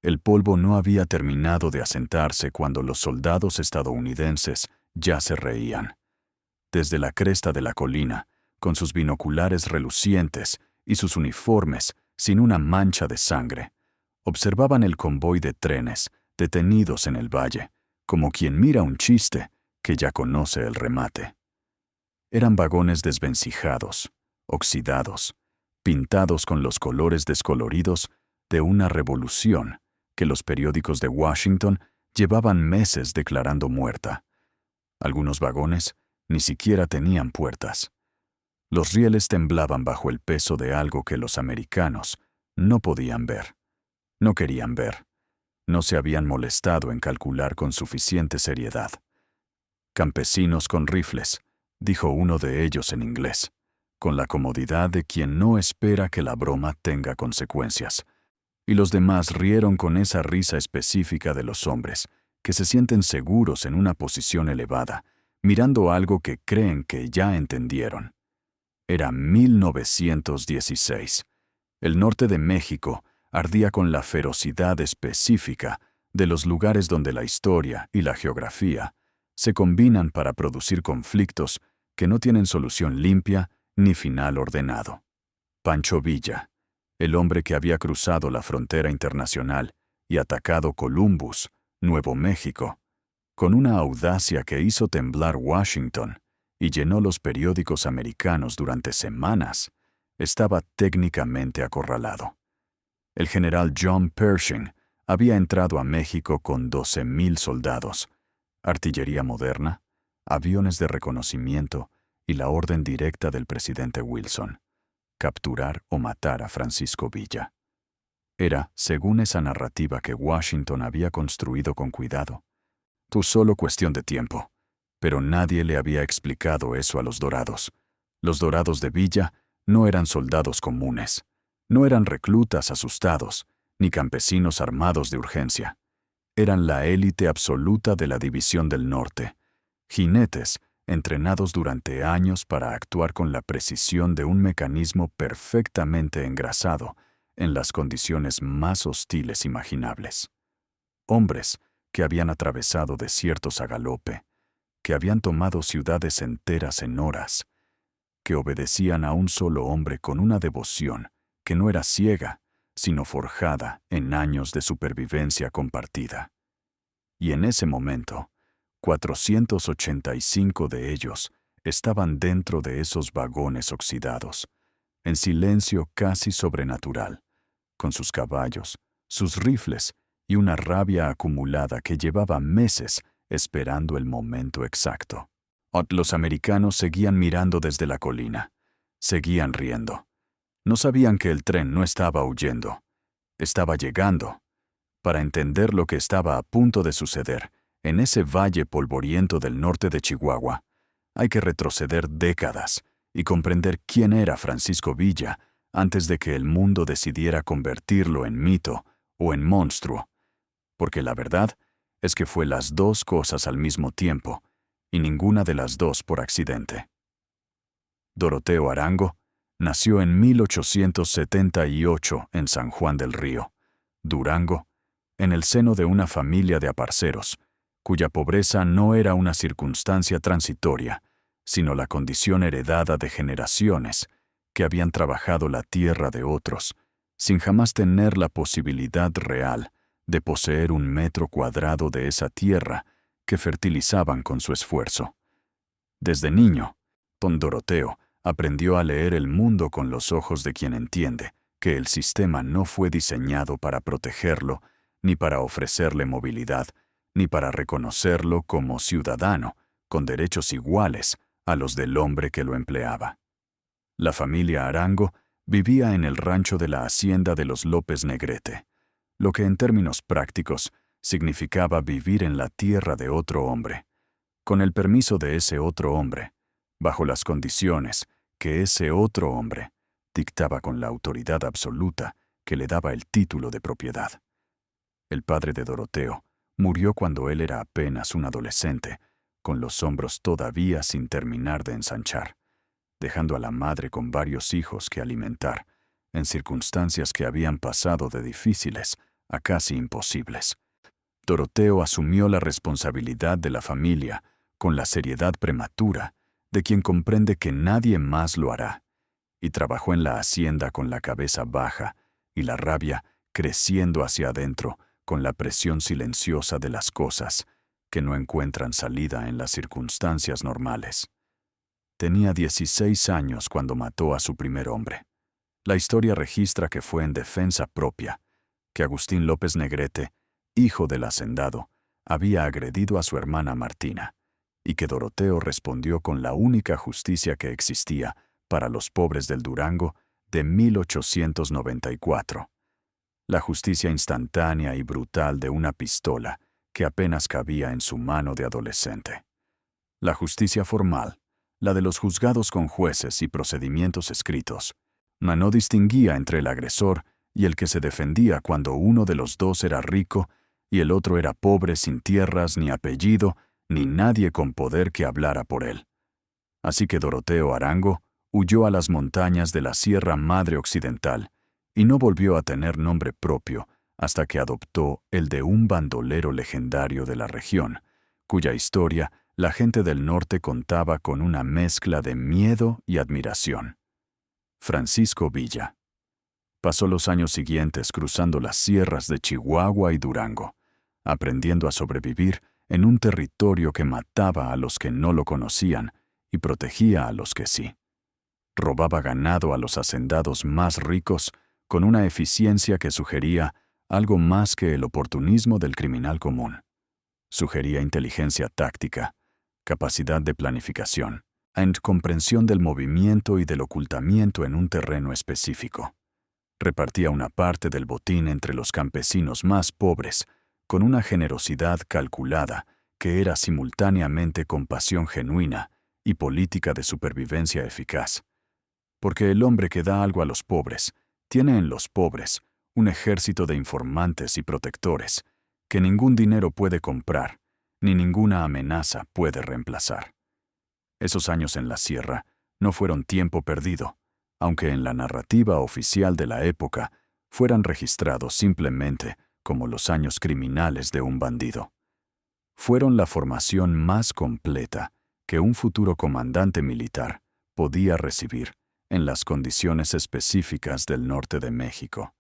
El polvo no había terminado de asentarse cuando los soldados estadounidenses ya se reían. Desde la cresta de la colina, con sus binoculares relucientes y sus uniformes sin una mancha de sangre, observaban el convoy de trenes detenidos en el valle, como quien mira un chiste que ya conoce el remate. Eran vagones desvencijados, oxidados, pintados con los colores descoloridos de una revolución que los periódicos de Washington llevaban meses declarando muerta. Algunos vagones ni siquiera tenían puertas. Los rieles temblaban bajo el peso de algo que los americanos no podían ver, no querían ver, no se habían molestado en calcular con suficiente seriedad. Campesinos con rifles, dijo uno de ellos en inglés, con la comodidad de quien no espera que la broma tenga consecuencias. Y los demás rieron con esa risa específica de los hombres, que se sienten seguros en una posición elevada, mirando algo que creen que ya entendieron. Era 1916. El norte de México ardía con la ferocidad específica de los lugares donde la historia y la geografía se combinan para producir conflictos que no tienen solución limpia ni final ordenado. Pancho Villa, el hombre que había cruzado la frontera internacional y atacado Columbus, Nuevo México, con una audacia que hizo temblar Washington y llenó los periódicos americanos durante semanas, estaba técnicamente acorralado. El general John Pershing había entrado a México con 12,000 soldados, artillería moderna, aviones de reconocimiento y la orden directa del presidente Wilson: capturar o matar a Francisco Villa. Era, según esa narrativa que Washington había construido con cuidado, solo cuestión de tiempo. Pero nadie le había explicado eso a los dorados. Los dorados de Villa no eran soldados comunes, no eran reclutas asustados, ni campesinos armados de urgencia. Eran la élite absoluta de la División del Norte, jinetes entrenados durante años para actuar con la precisión de un mecanismo perfectamente engrasado en las condiciones más hostiles imaginables. Hombres que habían atravesado desiertos a galope, que habían tomado ciudades enteras en horas, que obedecían a un solo hombre con una devoción que no era ciega, sino forjada en años de supervivencia compartida. Y en ese momento, 485 de ellos estaban dentro de esos vagones oxidados, en silencio casi sobrenatural, con sus caballos, sus rifles y una rabia acumulada que llevaba meses esperando el momento exacto. Los americanos seguían mirando desde la colina, seguían riendo. No sabían que el tren no estaba huyendo, estaba llegando. Para entender lo que estaba a punto de suceder en ese valle polvoriento del norte de Chihuahua, hay que retroceder décadas y comprender quién era Francisco Villa antes de que el mundo decidiera convertirlo en mito o en monstruo, porque la verdad es que fue las dos cosas al mismo tiempo, y ninguna de las dos por accidente. Doroteo Arango nació en 1878 en San Juan del Río, Durango, en el seno de una familia de aparceros, cuya pobreza no era una circunstancia transitoria, sino la condición heredada de generaciones que habían trabajado la tierra de otros, sin jamás tener la posibilidad real de poseer un metro cuadrado de esa tierra que fertilizaban con su esfuerzo. Desde niño, don Doroteo aprendió a leer el mundo con los ojos de quien entiende que el sistema no fue diseñado para protegerlo, ni para ofrecerle movilidad, ni para reconocerlo como ciudadano, con derechos iguales a los del hombre que lo empleaba. La familia Arango vivía en el rancho de la hacienda de los López Negrete, lo que en términos prácticos significaba vivir en la tierra de otro hombre, con el permiso de ese otro hombre, bajo las condiciones que ese otro hombre dictaba con la autoridad absoluta que le daba el título de propiedad. El padre de Doroteo murió cuando él era apenas un adolescente, con los hombros todavía sin terminar de ensanchar, dejando a la madre con varios hijos que alimentar, en circunstancias que habían pasado de difíciles a casi imposibles. Doroteo asumió la responsabilidad de la familia con la seriedad prematura de quien comprende que nadie más lo hará, y trabajó en la hacienda con la cabeza baja y la rabia creciendo hacia adentro con la presión silenciosa de las cosas que no encuentran salida en las circunstancias normales. Tenía 16 años cuando mató a su primer hombre. La historia registra que fue en defensa propia, que Agustín López Negrete, hijo del hacendado, había agredido a su hermana Martina, y que Doroteo respondió con la única justicia que existía para los pobres del Durango de 1894. La justicia instantánea y brutal de una pistola que apenas cabía en su mano de adolescente. La justicia formal, la de los juzgados con jueces y procedimientos escritos, no distinguía entre el agresor y el que se defendía cuando uno de los dos era rico y el otro era pobre sin tierras ni apellido ni nadie con poder que hablara por él. Así que Doroteo Arango huyó a las montañas de la Sierra Madre Occidental y no volvió a tener nombre propio hasta que adoptó el de un bandolero legendario de la región, cuya historia la gente del norte contaba con una mezcla de miedo y admiración. Francisco Villa. Pasó los años siguientes cruzando las sierras de Chihuahua y Durango, aprendiendo a sobrevivir en un territorio que mataba a los que no lo conocían y protegía a los que sí. Robaba ganado a los hacendados más ricos con una eficiencia que sugería algo más que el oportunismo del criminal común. Sugería inteligencia táctica, capacidad de planificación, comprensión del movimiento y del ocultamiento en un terreno específico. Repartía una parte del botín entre los campesinos más pobres, con una generosidad calculada que era simultáneamente compasión genuina y política de supervivencia eficaz. Porque el hombre que da algo a los pobres tiene en los pobres un ejército de informantes y protectores que ningún dinero puede comprar, ni ninguna amenaza puede reemplazar. Esos años en la sierra no fueron tiempo perdido, aunque en la narrativa oficial de la época fueran registrados simplemente como los años criminales de un bandido. Fueron la formación más completa que un futuro comandante militar podía recibir en las condiciones específicas del norte de México.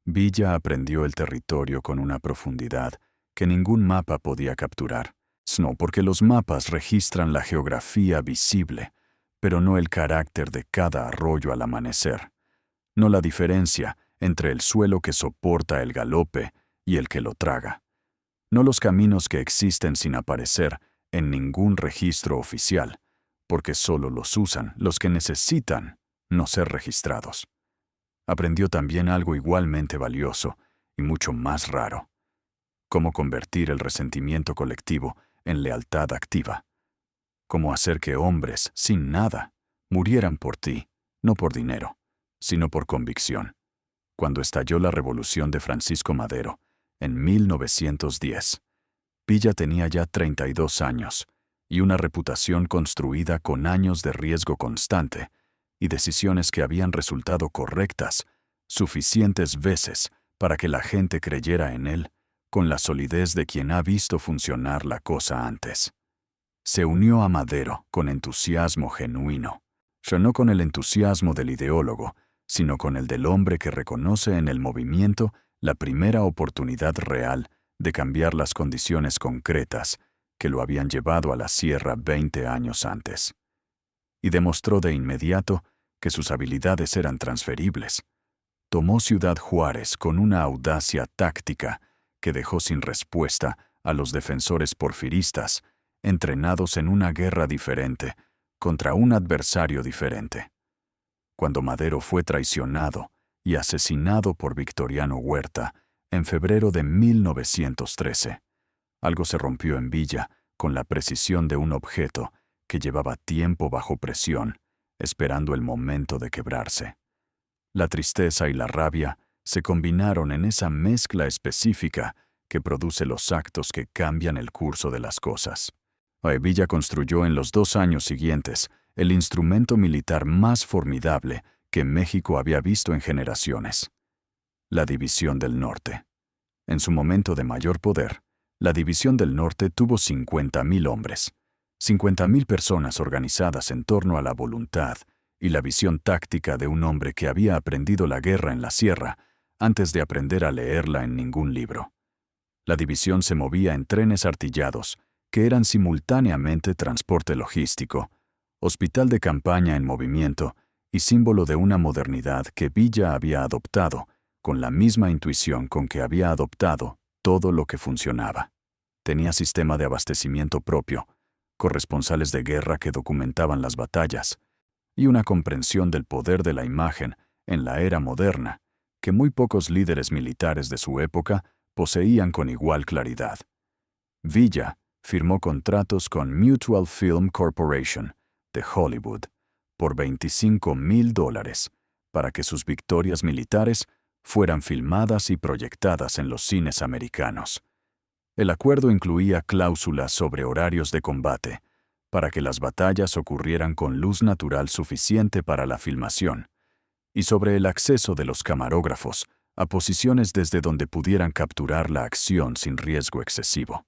Villa aprendió el territorio con una profundidad que ningún mapa podía capturar. No porque los mapas registran la geografía visible, pero no el carácter de cada arroyo al amanecer, no la diferencia entre el suelo que soporta el galope y el que lo traga, no los caminos que existen sin aparecer en ningún registro oficial, porque solo los usan los que necesitan no ser registrados. Aprendió también algo igualmente valioso y mucho más raro: cómo convertir el resentimiento colectivo en lealtad activa, cómo hacer que hombres sin nada murieran por ti, no por dinero, sino por convicción. Cuando estalló la revolución de Francisco Madero, en 1910, Villa tenía ya 32 años y una reputación construida con años de riesgo constante y decisiones que habían resultado correctas suficientes veces para que la gente creyera en él con la solidez de quien ha visto funcionar la cosa antes. Se unió a Madero con entusiasmo genuino, no con el entusiasmo del ideólogo, sino con el del hombre que reconoce en el movimiento la primera oportunidad real de cambiar las condiciones concretas que lo habían llevado a la sierra 20 años antes. Y demostró de inmediato que sus habilidades eran transferibles. Tomó Ciudad Juárez con una audacia táctica que dejó sin respuesta a los defensores porfiristas, entrenados en una guerra diferente contra un adversario diferente. Cuando Madero fue traicionado y asesinado por Victoriano Huerta en febrero de 1913, algo se rompió en Villa con la precisión de un objeto que llevaba tiempo bajo presión, esperando el momento de quebrarse. La tristeza y la rabia se combinaron en esa mezcla específica que produce los actos que cambian el curso de las cosas. Villa construyó en los 2 años siguientes el instrumento militar más formidable que México había visto en generaciones: la División del Norte. En su momento de mayor poder, la División del Norte tuvo 50.000 hombres, 50.000 personas organizadas en torno a la voluntad y la visión táctica de un hombre que había aprendido la guerra en la sierra antes de aprender a leerla en ningún libro. La división se movía en trenes artillados, que eran simultáneamente transporte logístico, hospital de campaña en movimiento y símbolo de una modernidad que Villa había adoptado, con la misma intuición con que había adoptado todo lo que funcionaba. Tenía sistema de abastecimiento propio, corresponsales de guerra que documentaban las batallas, y una comprensión del poder de la imagen en la era moderna, que muy pocos líderes militares de su época poseían con igual claridad. Villa firmó contratos con Mutual Film Corporation, de Hollywood, por $25,000 para que sus victorias militares fueran filmadas y proyectadas en los cines americanos. El acuerdo incluía cláusulas sobre horarios de combate, para que las batallas ocurrieran con luz natural suficiente para la filmación, y sobre el acceso de los camarógrafos a posiciones desde donde pudieran capturar la acción sin riesgo excesivo.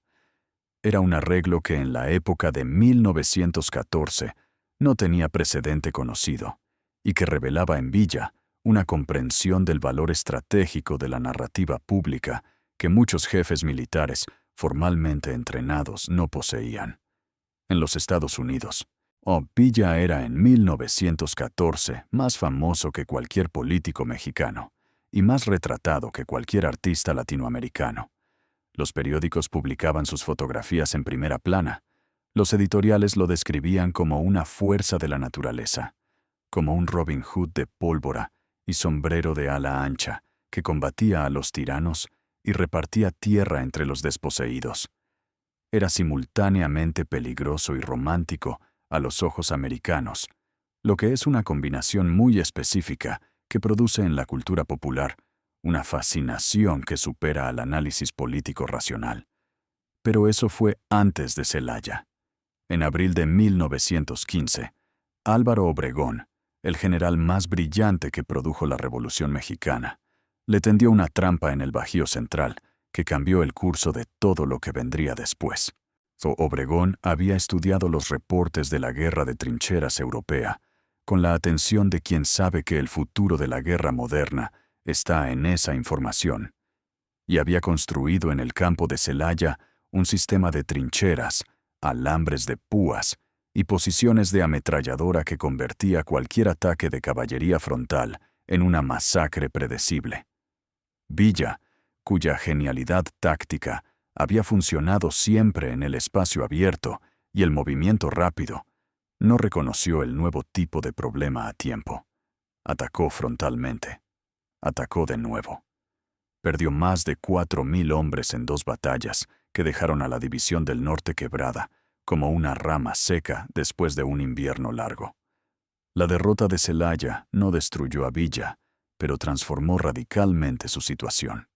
Era un arreglo que en la época de 1914 no tenía precedente conocido, y que revelaba en Villa una comprensión del valor estratégico de la narrativa pública que muchos jefes militares formalmente entrenados no poseían. En los Estados Unidos, Villa era en 1914 más famoso que cualquier político mexicano y más retratado que cualquier artista latinoamericano. Los periódicos publicaban sus fotografías en primera plana. Los editoriales lo describían como una fuerza de la naturaleza, como un Robin Hood de pólvora y sombrero de ala ancha que combatía a los tiranos y repartía tierra entre los desposeídos. Era simultáneamente peligroso y romántico a los ojos americanos, lo que es una combinación muy específica que produce en la cultura popular una fascinación que supera al análisis político racional. Pero eso fue antes de Celaya. En abril de 1915, Álvaro Obregón, el general más brillante que produjo la Revolución Mexicana, le tendió una trampa en el Bajío Central que cambió el curso de todo lo que vendría después. Obregón había estudiado los reportes de la guerra de trincheras europea, con la atención de quien sabe que el futuro de la guerra moderna está en esa información, y había construido en el campo de Celaya un sistema de trincheras, alambres de púas y posiciones de ametralladora que convertía cualquier ataque de caballería frontal en una masacre predecible. Villa, cuya genialidad táctica había funcionado siempre en el espacio abierto y el movimiento rápido, no reconoció el nuevo tipo de problema a tiempo. Atacó frontalmente. Atacó de nuevo. Perdió más de 4.000 hombres en 2 batallas que dejaron a la División del Norte quebrada, como una rama seca después de un invierno largo. La derrota de Celaya no destruyó a Villa, pero transformó radicalmente su situación.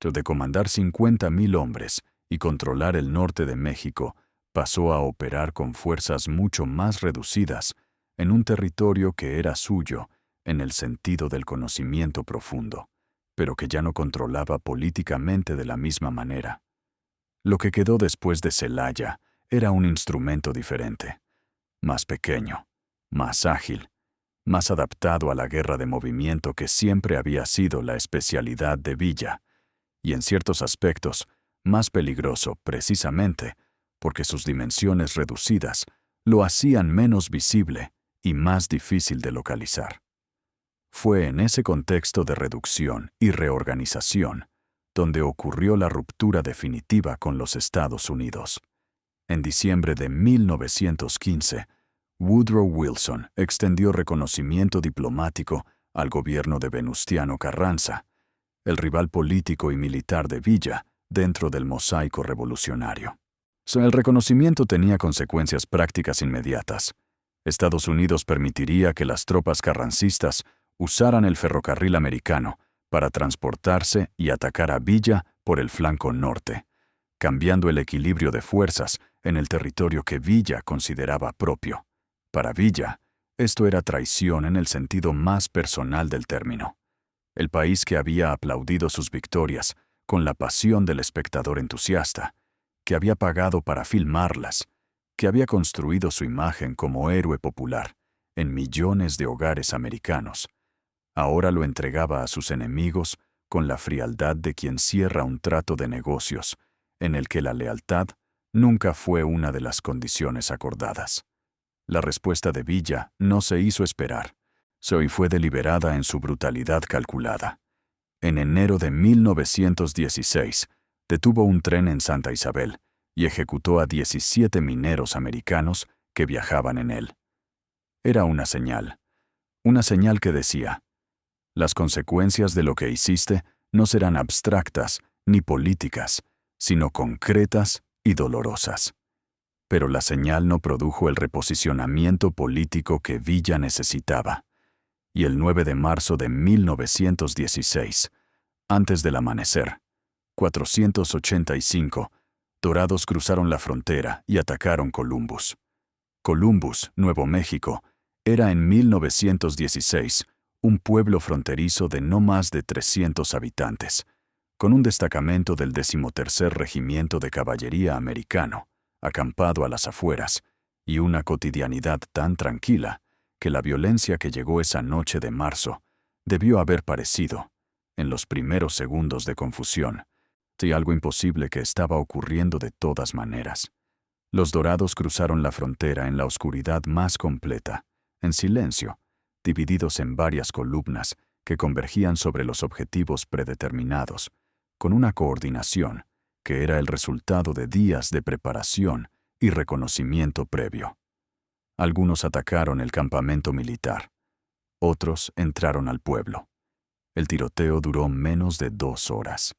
De comandar 50.000 hombres y controlar el norte de México, pasó a operar con fuerzas mucho más reducidas en un territorio que era suyo en el sentido del conocimiento profundo, pero que ya no controlaba políticamente de la misma manera. Lo que quedó después de Celaya era un instrumento diferente, más pequeño, más ágil, más adaptado a la guerra de movimiento que siempre había sido la especialidad de Villa, y en ciertos aspectos más peligroso precisamente porque sus dimensiones reducidas lo hacían menos visible y más difícil de localizar. Fue en ese contexto de reducción y reorganización donde ocurrió la ruptura definitiva con los Estados Unidos. En diciembre de 1915, Woodrow Wilson extendió reconocimiento diplomático al gobierno de Venustiano Carranza, el rival político y militar de Villa dentro del mosaico revolucionario. El reconocimiento tenía consecuencias prácticas inmediatas. Estados Unidos permitiría que las tropas carrancistas usaran el ferrocarril americano para transportarse y atacar a Villa por el flanco norte, cambiando el equilibrio de fuerzas en el territorio que Villa consideraba propio. Para Villa, esto era traición en el sentido más personal del término. El país que había aplaudido sus victorias con la pasión del espectador entusiasta, que había pagado para filmarlas, que había construido su imagen como héroe popular en millones de hogares americanos. Ahora lo entregaba a sus enemigos con la frialdad de quien cierra un trato de negocios, en el que la lealtad nunca fue una de las condiciones acordadas. La respuesta de Villa no se hizo esperar. Zoe fue deliberada en su brutalidad calculada. En enero de 1916, detuvo un tren en Santa Isabel y ejecutó a 17 mineros americanos que viajaban en él. Era una señal que decía: las consecuencias de lo que hiciste no serán abstractas ni políticas, sino concretas y dolorosas. Pero la señal no produjo el reposicionamiento político que Villa necesitaba. Y el 9 de marzo de 1916, antes del amanecer, 485, dorados cruzaron la frontera y atacaron Columbus. Columbus, Nuevo México, era en 1916 un pueblo fronterizo de no más de 300 habitantes, con un destacamento del 13º Regimiento de Caballería americano, acampado a las afueras, y una cotidianidad tan tranquila que la violencia que llegó esa noche de marzo debió haber parecido, en los primeros segundos de confusión, de algo imposible que estaba ocurriendo de todas maneras. Los dorados cruzaron la frontera en la oscuridad más completa, en silencio, divididos en varias columnas que convergían sobre los objetivos predeterminados, con una coordinación que era el resultado de días de preparación y reconocimiento previo. Algunos atacaron el campamento militar. Otros entraron al pueblo. El tiroteo duró menos de 2 horas.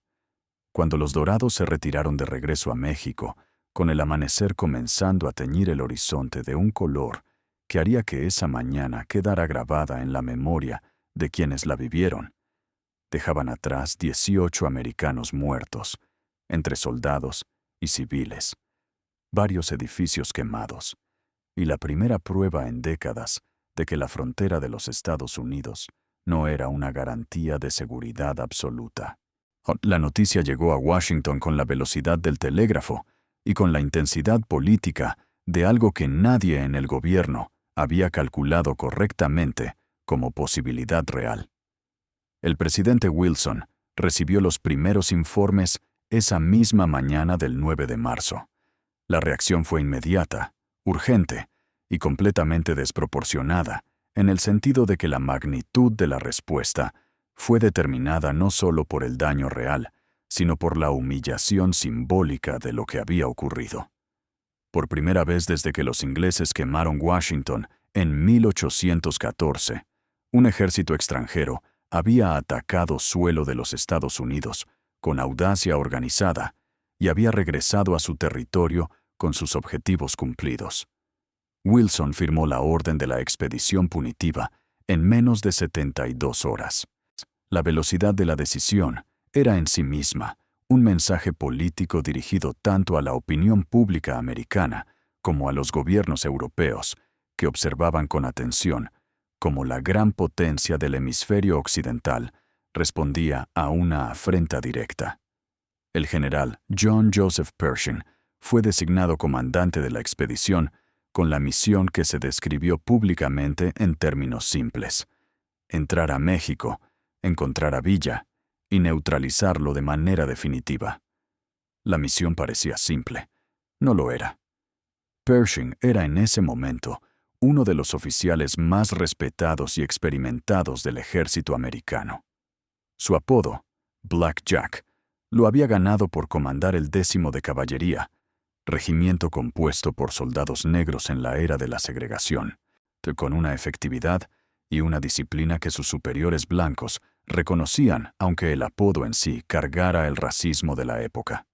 Cuando los dorados se retiraron de regreso a México, con el amanecer comenzando a teñir el horizonte de un color que haría que esa mañana quedara grabada en la memoria de quienes la vivieron, dejaban atrás 18 americanos muertos, entre soldados y civiles, varios edificios quemados, y la primera prueba en décadas de que la frontera de los Estados Unidos no era una garantía de seguridad absoluta. La noticia llegó a Washington con la velocidad del telégrafo y con la intensidad política de algo que nadie en el gobierno había calculado correctamente como posibilidad real. El presidente Wilson recibió los primeros informes esa misma mañana del 9 de marzo. La reacción fue inmediata, urgente y completamente desproporcionada, en el sentido de que la magnitud de la respuesta fue determinada no solo por el daño real, sino por la humillación simbólica de lo que había ocurrido. Por primera vez desde que los ingleses quemaron Washington en 1814, un ejército extranjero había atacado suelo de los Estados Unidos con audacia organizada y había regresado a su territorio con sus objetivos cumplidos. Wilson firmó la orden de la expedición punitiva en menos de 72 horas. La velocidad de la decisión era en sí misma un mensaje político dirigido tanto a la opinión pública americana como a los gobiernos europeos, que observaban con atención cómo la gran potencia del hemisferio occidental respondía a una afrenta directa. El general John Joseph Pershing fue designado comandante de la expedición con la misión que se describió públicamente en términos simples: entrar a México, encontrar a Villa y neutralizarlo de manera definitiva. La misión parecía simple. No lo era. Pershing era en ese momento uno de los oficiales más respetados y experimentados del ejército americano. Su apodo, Black Jack, lo había ganado por comandar el 10º de Caballería, regimiento compuesto por soldados negros en la era de la segregación, con una efectividad y una disciplina que sus superiores blancos reconocían, aunque el apodo en sí cargara el racismo de la época.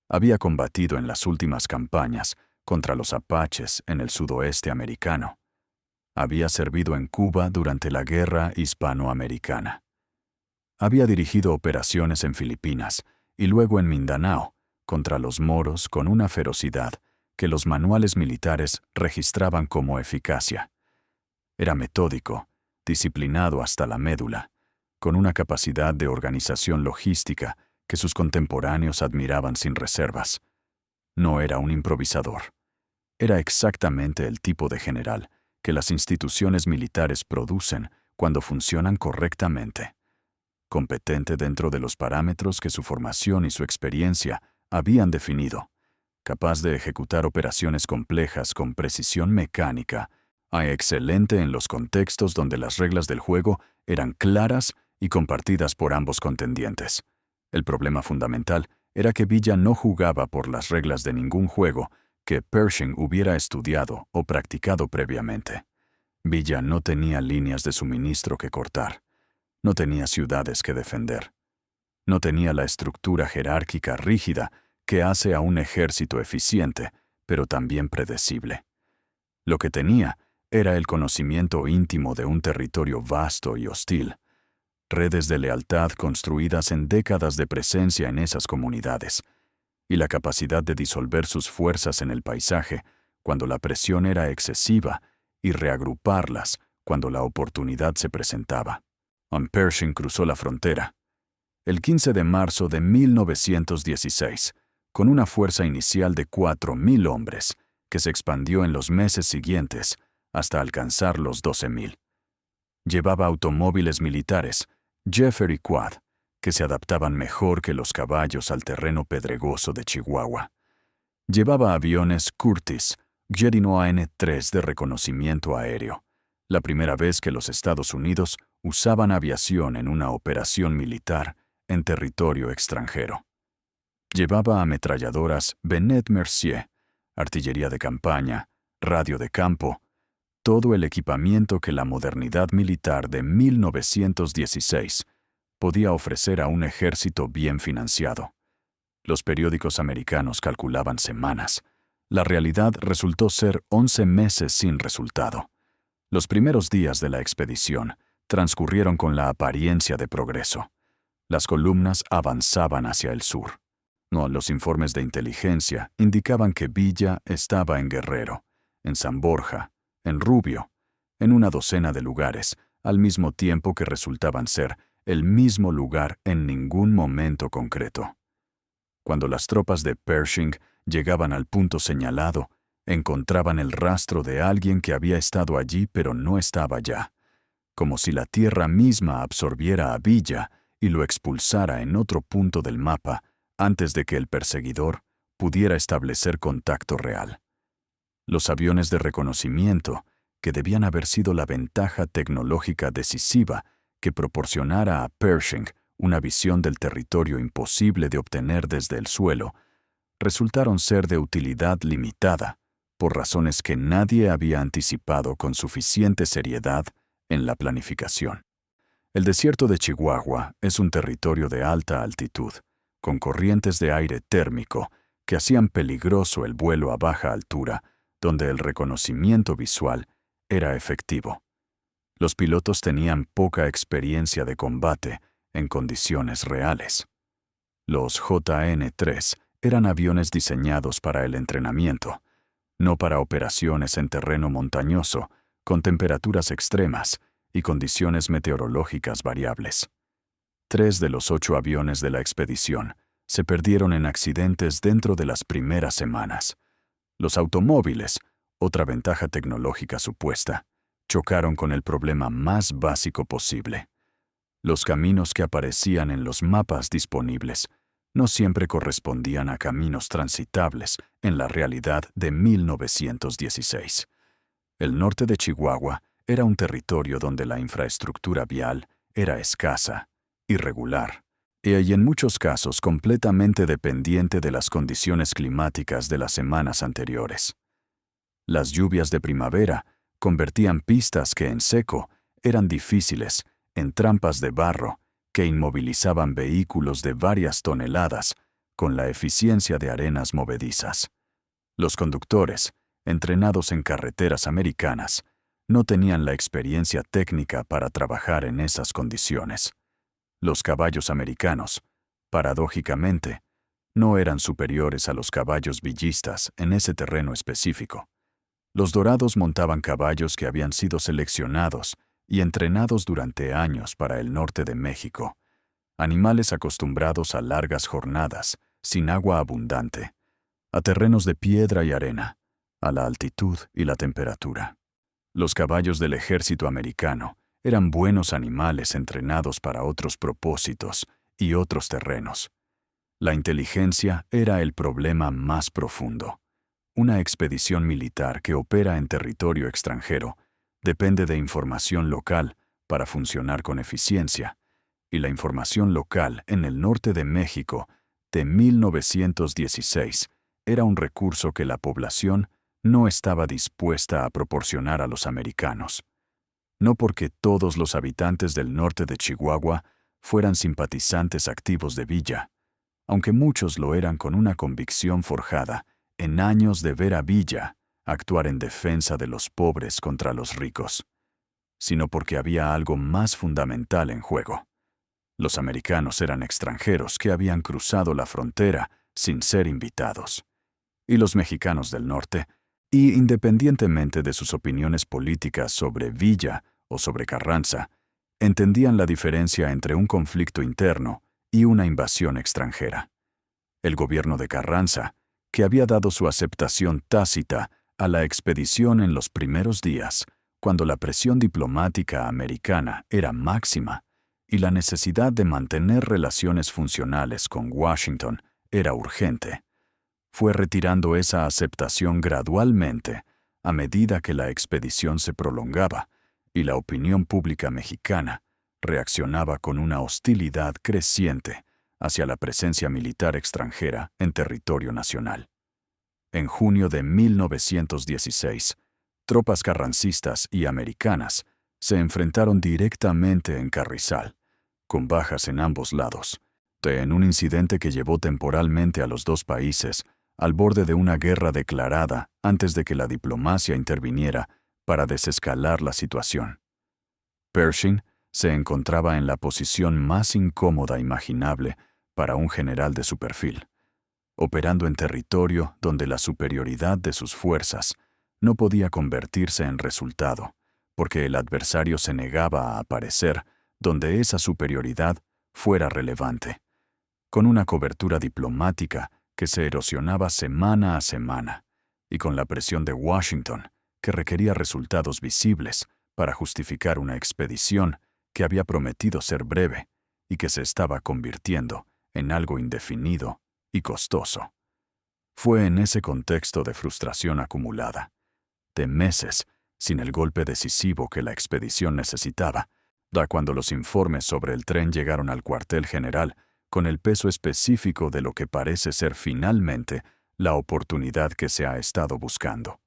Había combatido en las últimas campañas contra los apaches en el sudoeste americano. Había servido en Cuba durante la Guerra Hispanoamericana. Había dirigido operaciones en Filipinas y luego en Mindanao contra los moros con una ferocidad que los manuales militares registraban como eficacia. Era metódico, disciplinado hasta la médula, con una capacidad de organización logística que sus contemporáneos admiraban sin reservas. No era un improvisador. Era exactamente el tipo de general que las instituciones militares producen cuando funcionan correctamente. Competente dentro de los parámetros que su formación y su experiencia habían definido, capaz de ejecutar operaciones complejas con precisión mecánica, excelente en los contextos donde las reglas del juego eran claras y compartidas por ambos contendientes. El problema fundamental era que Villa no jugaba por las reglas de ningún juego que Pershing hubiera estudiado o practicado previamente. Villa no tenía líneas de suministro que cortar. No tenía ciudades que defender. No tenía la estructura jerárquica rígida que hace a un ejército eficiente, pero también predecible. Lo que tenía era el conocimiento íntimo de un territorio vasto y hostil, redes de lealtad construidas en décadas de presencia en esas comunidades, y la capacidad de disolver sus fuerzas en el paisaje cuando la presión era excesiva y reagruparlas cuando la oportunidad se presentaba. Pershing cruzó la frontera el 15 de marzo de 1916, con una fuerza inicial de 4.000 hombres, que se expandió en los meses siguientes hasta alcanzar los 12.000. Llevaba automóviles militares, Jeffery Quad, que se adaptaban mejor que los caballos al terreno pedregoso de Chihuahua. Llevaba aviones Curtiss Gerdino AN-3 de reconocimiento aéreo, la primera vez que los Estados Unidos usaban aviación en una operación militar en territorio extranjero. Llevaba ametralladoras Bennett Mercier, artillería de campaña, radio de campo, todo el equipamiento que la modernidad militar de 1916 podía ofrecer a un ejército bien financiado. Los periódicos americanos calculaban semanas. La realidad resultó ser 11 meses sin resultado. Los primeros días de la expedición transcurrieron con la apariencia de progreso. Las columnas avanzaban hacia el sur. Los informes de inteligencia indicaban que Villa estaba en Guerrero, en San Borja, en Rubio, en una docena de lugares, al mismo tiempo que resultaban ser el mismo lugar en ningún momento concreto. Cuando las tropas de Pershing llegaban al punto señalado, encontraban el rastro de alguien que había estado allí pero no estaba ya, como si la tierra misma absorbiera a Villa y lo expulsara en otro punto del mapa antes de que el perseguidor pudiera establecer contacto real. Los aviones de reconocimiento, que debían haber sido la ventaja tecnológica decisiva que proporcionara a Pershing una visión del territorio imposible de obtener desde el suelo, resultaron ser de utilidad limitada, por razones que nadie había anticipado con suficiente seriedad en la planificación. El desierto de Chihuahua es un territorio de alta altitud, con corrientes de aire térmico que hacían peligroso el vuelo a baja altura, donde el reconocimiento visual era efectivo. Los pilotos tenían poca experiencia de combate en condiciones reales. Los JN-3 eran aviones diseñados para el entrenamiento, no para operaciones en terreno montañoso, con temperaturas extremas y condiciones meteorológicas variables. 3 de los 8 aviones de la expedición se perdieron en accidentes dentro de las primeras semanas. Los automóviles, otra ventaja tecnológica supuesta, chocaron con el problema más básico posible. Los caminos que aparecían en los mapas disponibles no siempre correspondían a caminos transitables en la realidad de 1916. El norte de Chihuahua era un territorio donde la infraestructura vial era escasa, irregular, y en muchos casos completamente dependiente de las condiciones climáticas de las semanas anteriores. Las lluvias de primavera convertían pistas que en seco eran difíciles en trampas de barro que inmovilizaban vehículos de varias toneladas con la eficiencia de arenas movedizas. Los conductores, entrenados en carreteras americanas, no tenían la experiencia técnica para trabajar en esas condiciones. Los caballos americanos, paradójicamente, no eran superiores a los caballos villistas en ese terreno específico. Los dorados montaban caballos que habían sido seleccionados y entrenados durante años para el norte de México, animales acostumbrados a largas jornadas, sin agua abundante, a terrenos de piedra y arena, a la altitud y la temperatura. Los caballos del ejército americano eran buenos animales entrenados para otros propósitos y otros terrenos. La inteligencia era el problema más profundo. Una expedición militar que opera en territorio extranjero depende de información local para funcionar con eficiencia, y la información local en el norte de México de 1916 era un recurso que la población no estaba dispuesta a proporcionar a los americanos. No porque todos los habitantes del norte de Chihuahua fueran simpatizantes activos de Villa, aunque muchos lo eran con una convicción forjada en años de ver a Villa actuar en defensa de los pobres contra los ricos, sino porque había algo más fundamental en juego. Los americanos eran extranjeros que habían cruzado la frontera sin ser invitados, y los mexicanos del norte, y independientemente de sus opiniones políticas sobre Villa o sobre Carranza, entendían la diferencia entre un conflicto interno y una invasión extranjera. El gobierno de Carranza, que había dado su aceptación tácita a la expedición en los primeros días, cuando la presión diplomática americana era máxima y la necesidad de mantener relaciones funcionales con Washington era urgente, fue retirando esa aceptación gradualmente a medida que la expedición se prolongaba y la opinión pública mexicana reaccionaba con una hostilidad creciente hacia la presencia militar extranjera en territorio nacional. En junio de 1916, tropas carrancistas y americanas se enfrentaron directamente en Carrizal, con bajas en ambos lados, en un incidente que llevó temporalmente a los dos países al borde de una guerra declarada antes de que la diplomacia interviniera para desescalar la situación. Pershing se encontraba en la posición más incómoda imaginable para un general de su perfil, operando en territorio donde la superioridad de sus fuerzas no podía convertirse en resultado, porque el adversario se negaba a aparecer donde esa superioridad fuera relevante, con una cobertura diplomática que se erosionaba semana a semana, y con la presión de Washington, que requería resultados visibles para justificar una expedición que había prometido ser breve y que se estaba convirtiendo en algo indefinido y costoso. Fue en ese contexto de frustración acumulada, de meses sin el golpe decisivo que la expedición necesitaba, cuando los informes sobre el tren llegaron al cuartel general con el peso específico de lo que parece ser finalmente la oportunidad que se ha estado buscando.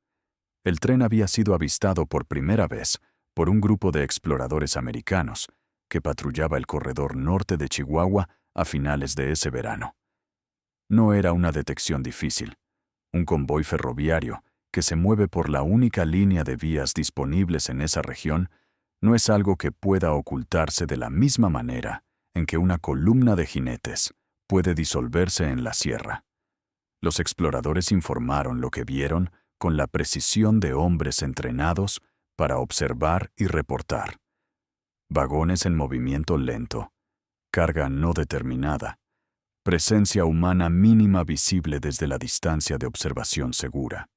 El tren había sido avistado por primera vez por un grupo de exploradores americanos que patrullaba el corredor norte de Chihuahua a finales de ese verano. No era una detección difícil. Un convoy ferroviario que se mueve por la única línea de vías disponibles en esa región no es algo que pueda ocultarse de la misma manera en que una columna de jinetes puede disolverse en la sierra. Los exploradores informaron lo que vieron con la precisión de hombres entrenados para observar y reportar. Vagones en movimiento lento, carga no determinada, presencia humana mínima visible desde la distancia de observación segura.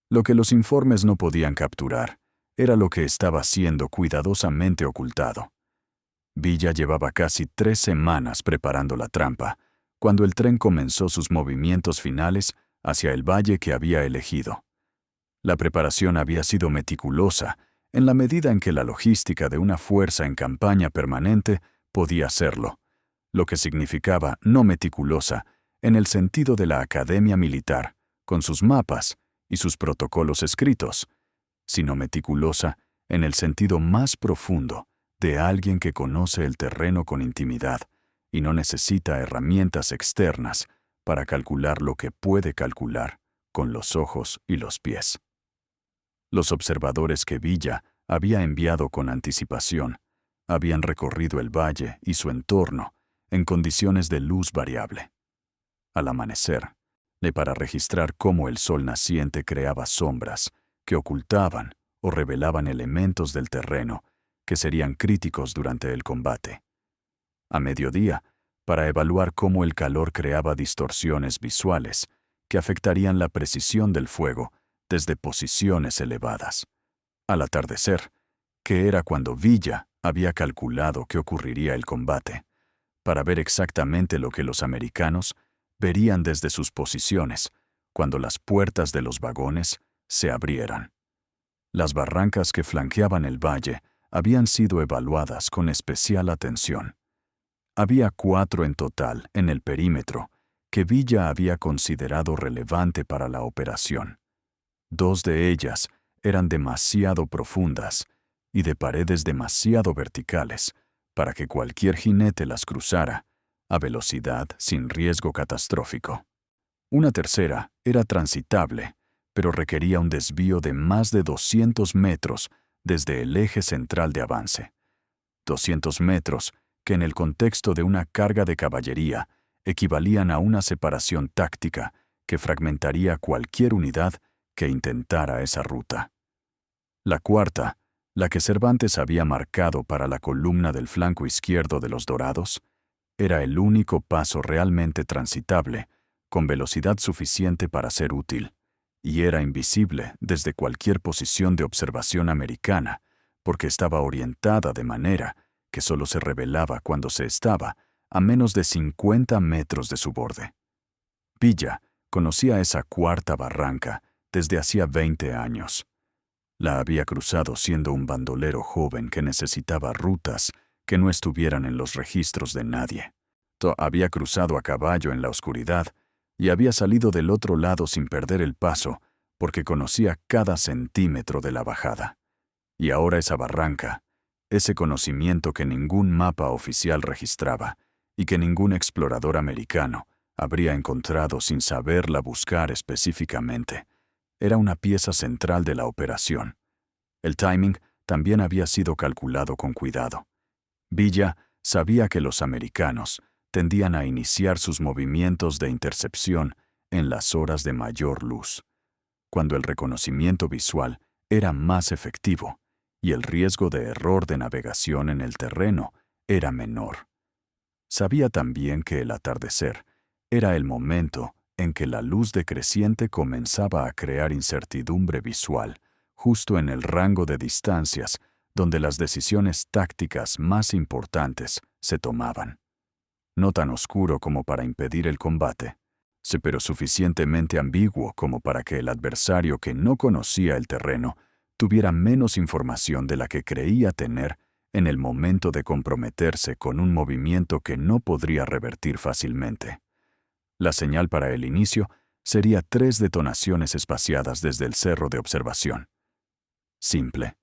Lo que los informes no podían capturar era lo que estaba siendo cuidadosamente ocultado. Villa llevaba casi 3 semanas preparando la trampa, cuando el tren comenzó sus movimientos finales hacia el valle que había elegido. La preparación había sido meticulosa, en la medida en que la logística de una fuerza en campaña permanente podía serlo, lo que significaba no meticulosa en el sentido de la academia militar, con sus mapas y sus protocolos escritos, sino meticulosa en el sentido más profundo de alguien que conoce el terreno con intimidad y no necesita herramientas externas para calcular lo que puede calcular con los ojos y los pies. Los observadores que Villa había enviado con anticipación habían recorrido el valle y su entorno en condiciones de luz variable. Al amanecer, para registrar cómo el sol naciente creaba sombras que ocultaban o revelaban elementos del terreno que serían críticos durante el combate. A mediodía, para evaluar cómo el calor creaba distorsiones visuales que afectarían la precisión del fuego desde posiciones elevadas. Al atardecer, que era cuando Villa había calculado que ocurriría el combate, para ver exactamente lo que los americanos verían desde sus posiciones cuando las puertas de los vagones se abrieran. Las barrancas que flanqueaban el valle habían sido evaluadas con especial atención. Había 4 en total en el perímetro que Villa había considerado relevante para la operación. 2 de ellas eran demasiado profundas y de paredes demasiado verticales para que cualquier jinete las cruzara a velocidad sin riesgo catastrófico. Una tercera era transitable, pero requería un desvío de más de 200 metros desde el eje central de avance. 200 metros que en el contexto de una carga de caballería equivalían a una separación táctica que fragmentaría cualquier unidad que intentara esa ruta. La cuarta, la que Cervantes había marcado para la columna del flanco izquierdo de los Dorados, era el único paso realmente transitable, con velocidad suficiente para ser útil, y era invisible desde cualquier posición de observación americana, porque estaba orientada de manera que solo se revelaba cuando se estaba a menos de 50 metros de su borde. Villa conocía esa cuarta barranca desde hacía 20 años. La había cruzado siendo un bandolero joven que necesitaba rutas que no estuvieran en los registros de nadie. Había cruzado a caballo en la oscuridad y había salido del otro lado sin perder el paso porque conocía cada centímetro de la bajada. Y ahora esa barranca, ese conocimiento que ningún mapa oficial registraba y que ningún explorador americano habría encontrado sin saberla buscar específicamente, era una pieza central de la operación. El timing también había sido calculado con cuidado. Villa sabía que los americanos tendían a iniciar sus movimientos de intercepción en las horas de mayor luz, cuando el reconocimiento visual era más efectivo y el riesgo de error de navegación en el terreno era menor. Sabía también que el atardecer era el momento en que la luz decreciente comenzaba a crear incertidumbre visual, justo en el rango de distancias donde las decisiones tácticas más importantes se tomaban. No tan oscuro como para impedir el combate, pero suficientemente ambiguo como para que el adversario que no conocía el terreno tuviera menos información de la que creía tener en el momento de comprometerse con un movimiento que no podría revertir fácilmente. La señal para el inicio sería 3 detonaciones espaciadas desde el cerro de observación. Simple,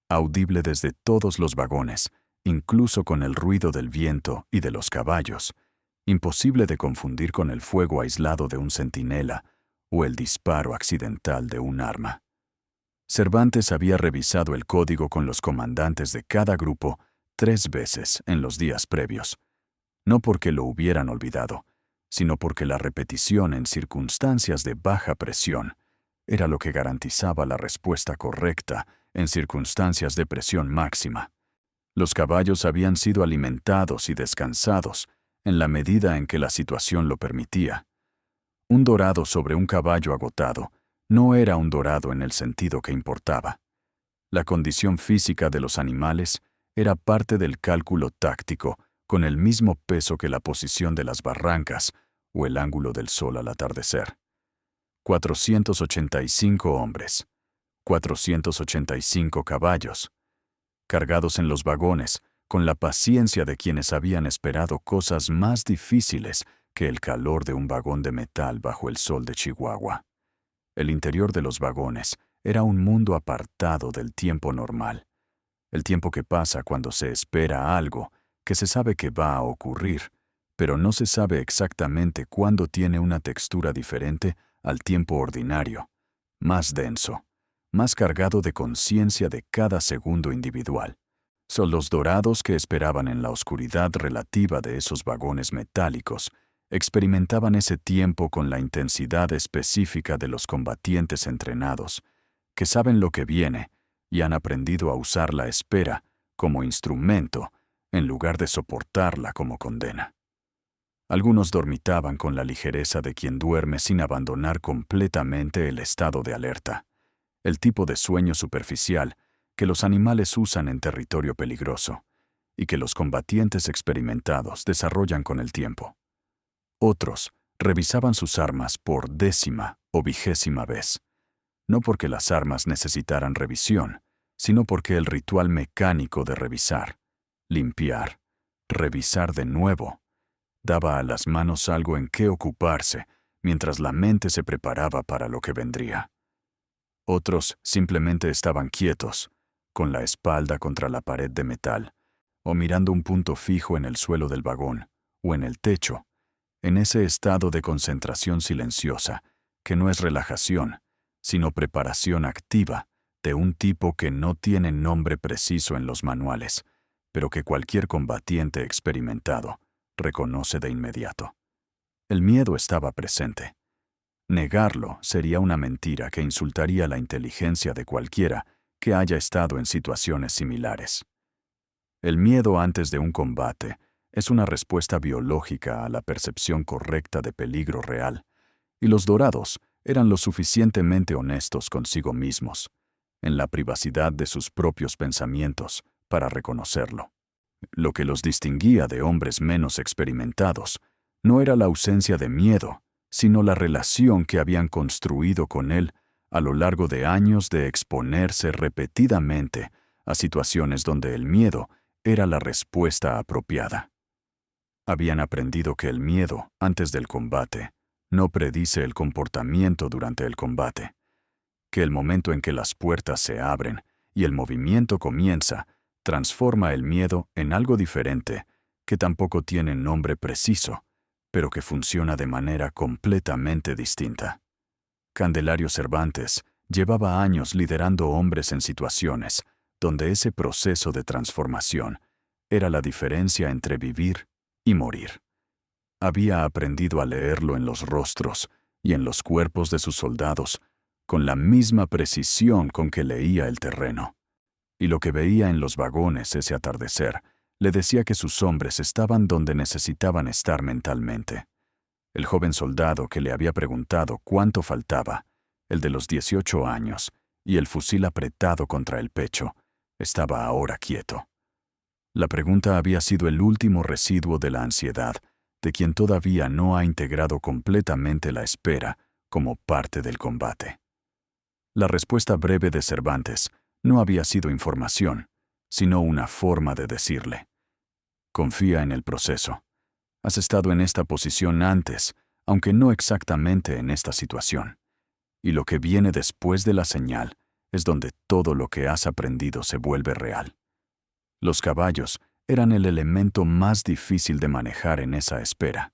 audible desde todos los vagones, incluso con el ruido del viento y de los caballos, imposible de confundir con el fuego aislado de un centinela o el disparo accidental de un arma. Cervantes había revisado el código con los comandantes de cada grupo 3 veces en los días previos, no porque lo hubieran olvidado, sino porque la repetición en circunstancias de baja presión era lo que garantizaba la respuesta correcta en circunstancias de presión máxima. Los caballos habían sido alimentados y descansados en la medida en que la situación lo permitía. Un dorado sobre un caballo agotado no era un dorado en el sentido que importaba. La condición física de los animales era parte del cálculo táctico con el mismo peso que la posición de las barrancas o el ángulo del sol al atardecer. 485 hombres, 485 caballos, cargados en los vagones, con la paciencia de quienes habían esperado cosas más difíciles que el calor de un vagón de metal bajo el sol de Chihuahua. El interior de los vagones era un mundo apartado del tiempo normal, el tiempo que pasa cuando se espera algo que se sabe que va a ocurrir, pero no se sabe exactamente cuándo tiene una textura diferente al tiempo ordinario, más denso, más cargado de conciencia de cada segundo individual. Son los dorados que esperaban en la oscuridad relativa de esos vagones metálicos, experimentaban ese tiempo con la intensidad específica de los combatientes entrenados, que saben lo que viene y han aprendido a usar la espera como instrumento en lugar de soportarla como condena. Algunos dormitaban con la ligereza de quien duerme sin abandonar completamente el estado de alerta, el tipo de sueño superficial que los animales usan en territorio peligroso y que los combatientes experimentados desarrollan con el tiempo. Otros revisaban sus armas por 10ª o 20ª vez, no porque las armas necesitaran revisión, sino porque el ritual mecánico de revisar, limpiar, revisar de nuevo, daba a las manos algo en qué ocuparse mientras la mente se preparaba para lo que vendría. Otros simplemente estaban quietos, con la espalda contra la pared de metal, o mirando un punto fijo en el suelo del vagón, o en el techo, en ese estado de concentración silenciosa, que no es relajación, sino preparación activa de un tipo que no tiene nombre preciso en los manuales, pero que cualquier combatiente experimentado reconoce de inmediato. El miedo estaba presente. Negarlo sería una mentira que insultaría la inteligencia de cualquiera que haya estado en situaciones similares. El miedo antes de un combate es una respuesta biológica a la percepción correcta de peligro real, y los dorados eran lo suficientemente honestos consigo mismos, en la privacidad de sus propios pensamientos, para reconocerlo. Lo que los distinguía de hombres menos experimentados no era la ausencia de miedo, sino la relación que habían construido con él a lo largo de años de exponerse repetidamente a situaciones donde el miedo era la respuesta apropiada. Habían aprendido que el miedo, antes del combate, no predice el comportamiento durante el combate, que el momento en que las puertas se abren y el movimiento comienza, transforma el miedo en algo diferente, que tampoco tiene nombre preciso, pero que funciona de manera completamente distinta. Candelario Cervantes llevaba años liderando hombres en situaciones donde ese proceso de transformación era la diferencia entre vivir y morir. Había aprendido a leerlo en los rostros y en los cuerpos de sus soldados con la misma precisión con que leía el terreno. Y lo que veía en los vagones ese atardecer le decía que sus hombres estaban donde necesitaban estar mentalmente. El joven soldado que le había preguntado cuánto faltaba, el de los 18 años, y el fusil apretado contra el pecho, estaba ahora quieto. La pregunta había sido el último residuo de la ansiedad de quien todavía no ha integrado completamente la espera como parte del combate. La respuesta breve de Cervantes no había sido información, sino una forma de decirle: confía en el proceso. Has estado en esta posición antes, aunque no exactamente en esta situación. Y lo que viene después de la señal es donde todo lo que has aprendido se vuelve real. Los caballos eran el elemento más difícil de manejar en esa espera.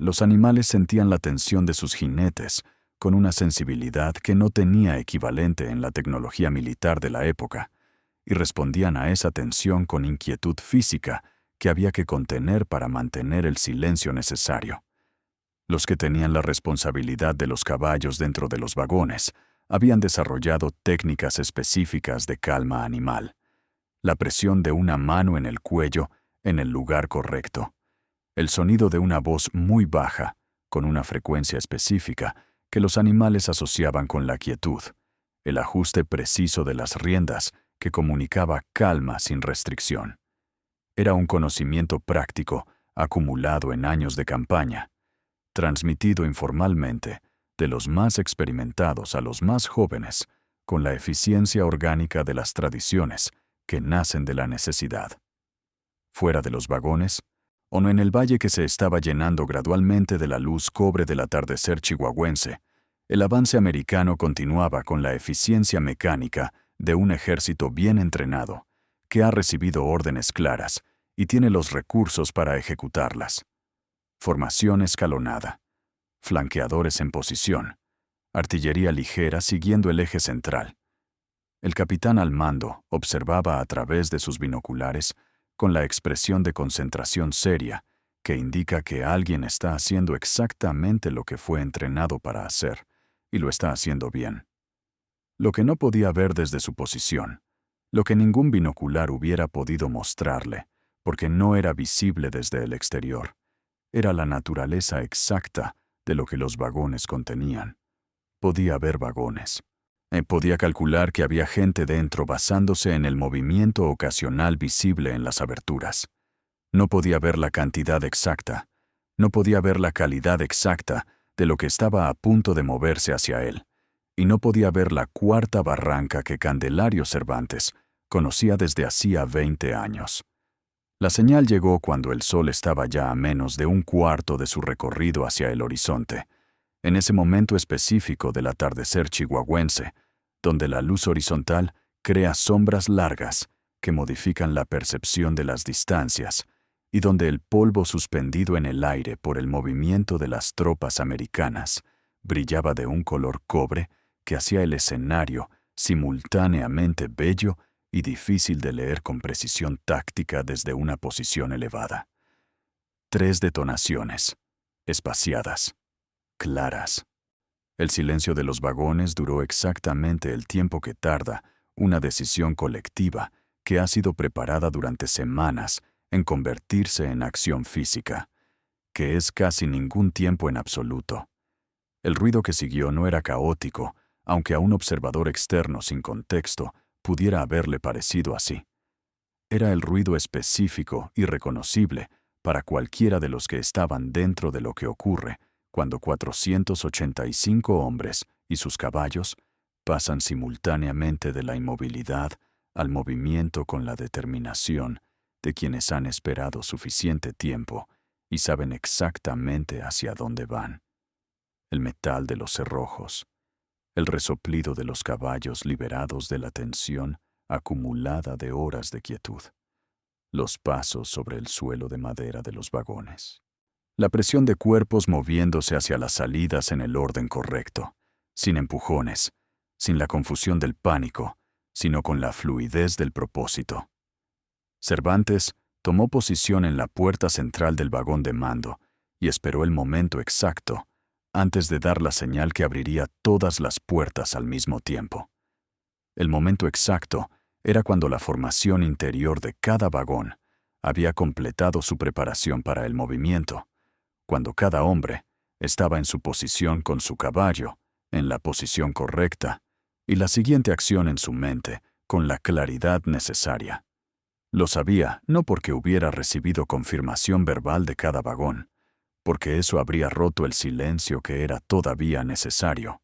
Los animales sentían la tensión de sus jinetes con una sensibilidad que no tenía equivalente en la tecnología militar de la época, y respondían a esa tensión con inquietud física que había que contener para mantener el silencio necesario. Los que tenían la responsabilidad de los caballos dentro de los vagones habían desarrollado técnicas específicas de calma animal. La presión de una mano en el cuello en el lugar correcto. El sonido de una voz muy baja, con una frecuencia específica, que los animales asociaban con la quietud. El ajuste preciso de las riendas, que comunicaba calma sin restricción. Era un conocimiento práctico, acumulado en años de campaña, transmitido informalmente, de los más experimentados a los más jóvenes, con la eficiencia orgánica de las tradiciones que nacen de la necesidad. Fuera de los vagones, o no en el valle que se estaba llenando gradualmente de la luz cobre del atardecer chihuahuense, el avance americano continuaba con la eficiencia mecánica de un ejército bien entrenado, que ha recibido órdenes claras y tiene los recursos para ejecutarlas. Formación escalonada, flanqueadores en posición, artillería ligera siguiendo el eje central. El capitán al mando observaba a través de sus binoculares con la expresión de concentración seria que indica que alguien está haciendo exactamente lo que fue entrenado para hacer, y lo está haciendo bien. Lo que no podía ver desde su posición, lo que ningún binocular hubiera podido mostrarle, porque no era visible desde el exterior, era la naturaleza exacta de lo que los vagones contenían. Podía ver vagones. Podía calcular que había gente dentro basándose en el movimiento ocasional visible en las aberturas. No podía ver la cantidad exacta. No podía ver la calidad exacta de lo que estaba a punto de moverse hacia él. Y no podía ver la cuarta barranca que Candelario Cervantes conocía desde hacía 20 años. La señal llegó cuando el sol estaba ya a menos de un cuarto de su recorrido hacia el horizonte, en ese momento específico del atardecer chihuahuense, donde la luz horizontal crea sombras largas que modifican la percepción de las distancias, y donde el polvo suspendido en el aire por el movimiento de las tropas americanas brillaba de un color cobre que hacía el escenario simultáneamente bello y difícil de leer con precisión táctica desde una posición elevada. 3 detonaciones, espaciadas, claras. El silencio de los vagones duró exactamente el tiempo que tarda una decisión colectiva que ha sido preparada durante semanas en convertirse en acción física, que es casi ningún tiempo en absoluto. El ruido que siguió no era caótico, aunque a un observador externo sin contexto pudiera haberle parecido así. Era el ruido específico y reconocible para cualquiera de los que estaban dentro de lo que ocurre cuando 485 hombres y sus caballos pasan simultáneamente de la inmovilidad al movimiento con la determinación de quienes han esperado suficiente tiempo y saben exactamente hacia dónde van. El metal de los cerrojos, el resoplido de los caballos liberados de la tensión acumulada de horas de quietud, los pasos sobre el suelo de madera de los vagones, la presión de cuerpos moviéndose hacia las salidas en el orden correcto, sin empujones, sin la confusión del pánico, sino con la fluidez del propósito. Cervantes tomó posición en la puerta central del vagón de mando y esperó el momento exacto antes de dar la señal que abriría todas las puertas al mismo tiempo. El momento exacto era cuando la formación interior de cada vagón había completado su preparación para el movimiento, cuando cada hombre estaba en su posición con su caballo, en la posición correcta, y la siguiente acción en su mente, con la claridad necesaria. Lo sabía no porque hubiera recibido confirmación verbal de cada vagón, porque eso habría roto el silencio que era todavía necesario,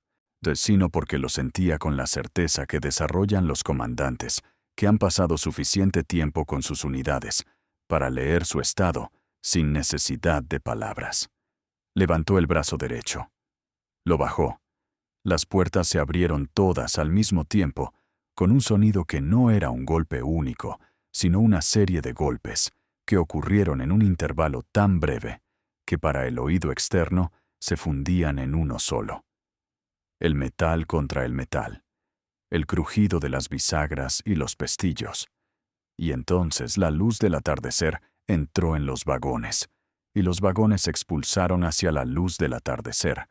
sino porque lo sentía con la certeza que desarrollan los comandantes que han pasado suficiente tiempo con sus unidades para leer su estado sin necesidad de palabras. Levantó el brazo derecho. Lo bajó. Las puertas se abrieron todas al mismo tiempo, con un sonido que no era un golpe único, sino una serie de golpes que ocurrieron en un intervalo tan breve que para el oído externo se fundían en uno solo. El metal contra el metal, el crujido de las bisagras y los pestillos. Y entonces la luz del atardecer entró en los vagones, y los vagones expulsaron hacia la luz del atardecer,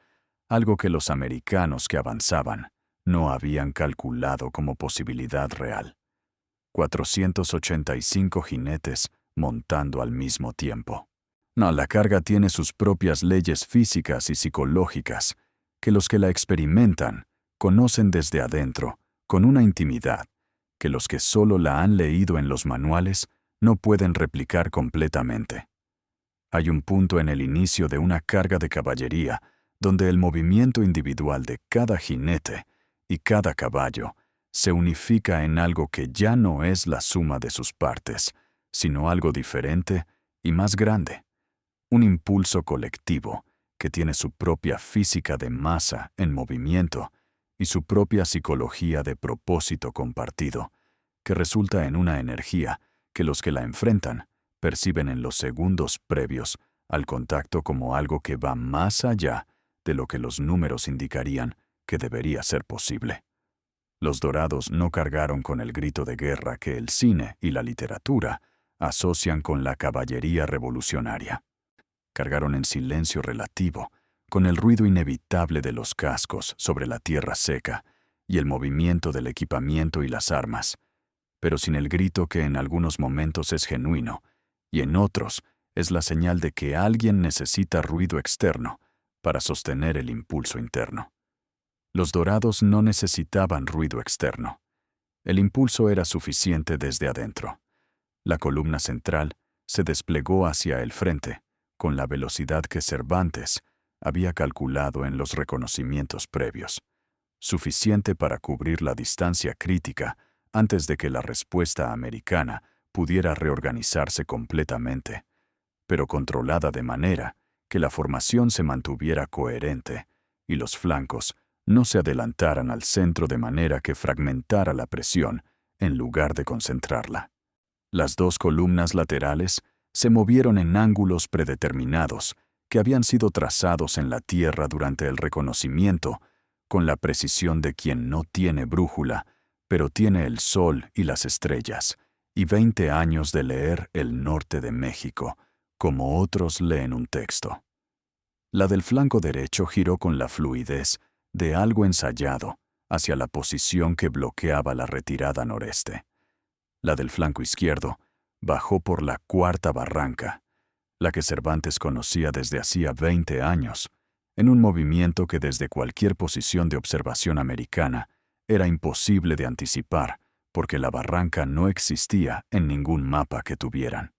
algo que los americanos que avanzaban no habían calculado como posibilidad real. 485 jinetes montando al mismo tiempo. No, la carga tiene sus propias leyes físicas y psicológicas, que los que la experimentan conocen desde adentro, con una intimidad, que los que solo la han leído en los manuales no pueden replicar completamente. Hay un punto en el inicio de una carga de caballería donde el movimiento individual de cada jinete y cada caballo se unifica en algo que ya no es la suma de sus partes, sino algo diferente y más grande. Un impulso colectivo que tiene su propia física de masa en movimiento y su propia psicología de propósito compartido, que resulta en una energía que los que la enfrentan perciben en los segundos previos al contacto como algo que va más allá de lo que los números indicarían que debería ser posible. Los dorados no cargaron con el grito de guerra que el cine y la literatura asocian con la caballería revolucionaria. Cargaron en silencio relativo, con el ruido inevitable de los cascos sobre la tierra seca y el movimiento del equipamiento y las armas, pero sin el grito que en algunos momentos es genuino y en otros es la señal de que alguien necesita ruido externo para sostener el impulso interno. Los dorados no necesitaban ruido externo. El impulso era suficiente desde adentro. La columna central se desplegó hacia el frente, con la velocidad que Cervantes había calculado en los reconocimientos previos, suficiente para cubrir la distancia crítica antes de que la respuesta americana pudiera reorganizarse completamente, pero controlada de manera que la formación se mantuviera coherente y los flancos no se adelantaran al centro de manera que fragmentara la presión en lugar de concentrarla. Las dos columnas laterales se movieron en ángulos predeterminados que habían sido trazados en la tierra durante el reconocimiento con la precisión de quien no tiene brújula, pero tiene el sol y las estrellas, y 20 años de leer el norte de México, como otros leen un texto. La del flanco derecho giró con la fluidez de algo ensayado hacia la posición que bloqueaba la retirada noreste. La del flanco izquierdo bajó por la cuarta barranca, la que Cervantes conocía desde hacía 20 años, en un movimiento que desde cualquier posición de observación americana era imposible de anticipar, porque la barranca no existía en ningún mapa que tuvieran.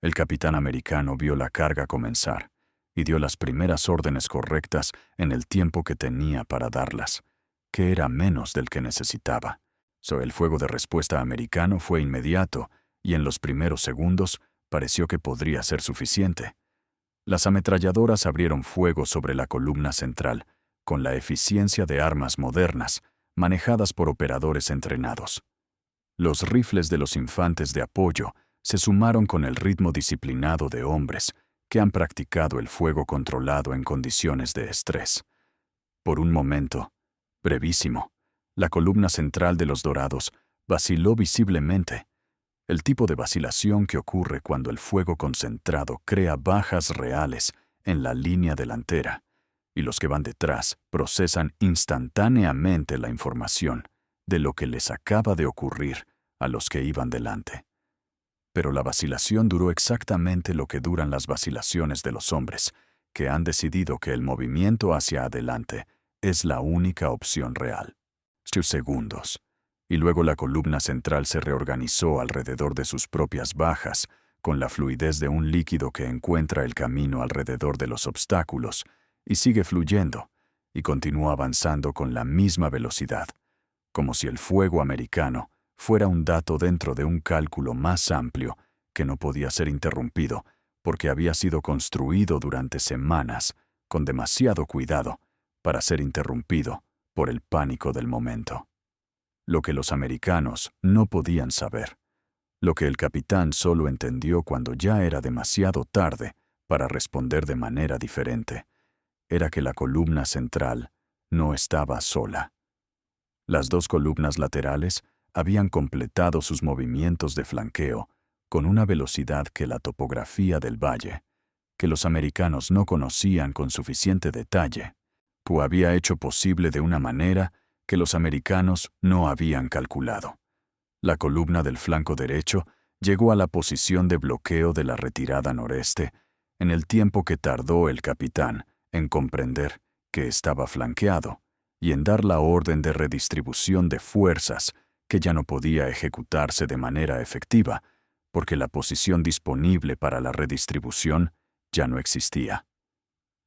El capitán americano vio la carga comenzar y dio las primeras órdenes correctas en el tiempo que tenía para darlas, que era menos del que necesitaba. El fuego de respuesta americano fue inmediato y en los primeros segundos pareció que podría ser suficiente. Las ametralladoras abrieron fuego sobre la columna central, con la eficiencia de armas modernas, manejadas por operadores entrenados. Los rifles de los infantes de apoyo se sumaron con el ritmo disciplinado de hombres que han practicado el fuego controlado en condiciones de estrés. Por un momento, brevísimo, la columna central de los dorados vaciló visiblemente, el tipo de vacilación que ocurre cuando el fuego concentrado crea bajas reales en la línea delantera, y los que van detrás procesan instantáneamente la información de lo que les acaba de ocurrir a los que iban delante. Pero la vacilación duró exactamente lo que duran las vacilaciones de los hombres, que han decidido que el movimiento hacia adelante es la única opción real. 2 segundos. Y luego la columna central se reorganizó alrededor de sus propias bajas, con la fluidez de un líquido que encuentra el camino alrededor de los obstáculos, y sigue fluyendo, y continúa avanzando con la misma velocidad, como si el fuego americano fuera un dato dentro de un cálculo más amplio que no podía ser interrumpido porque había sido construido durante semanas con demasiado cuidado para ser interrumpido por el pánico del momento. Lo que los americanos no podían saber, lo que el capitán solo entendió cuando ya era demasiado tarde para responder de manera diferente, era que la columna central no estaba sola. Las dos columnas laterales habían completado sus movimientos de flanqueo con una velocidad que la topografía del valle, que los americanos no conocían con suficiente detalle, había hecho posible de una manera que los americanos no habían calculado. La columna del flanco derecho llegó a la posición de bloqueo de la retirada noreste en el tiempo que tardó el capitán en comprender que estaba flanqueado y en dar la orden de redistribución de fuerzas que ya no podía ejecutarse de manera efectiva, porque la posición disponible para la redistribución ya no existía.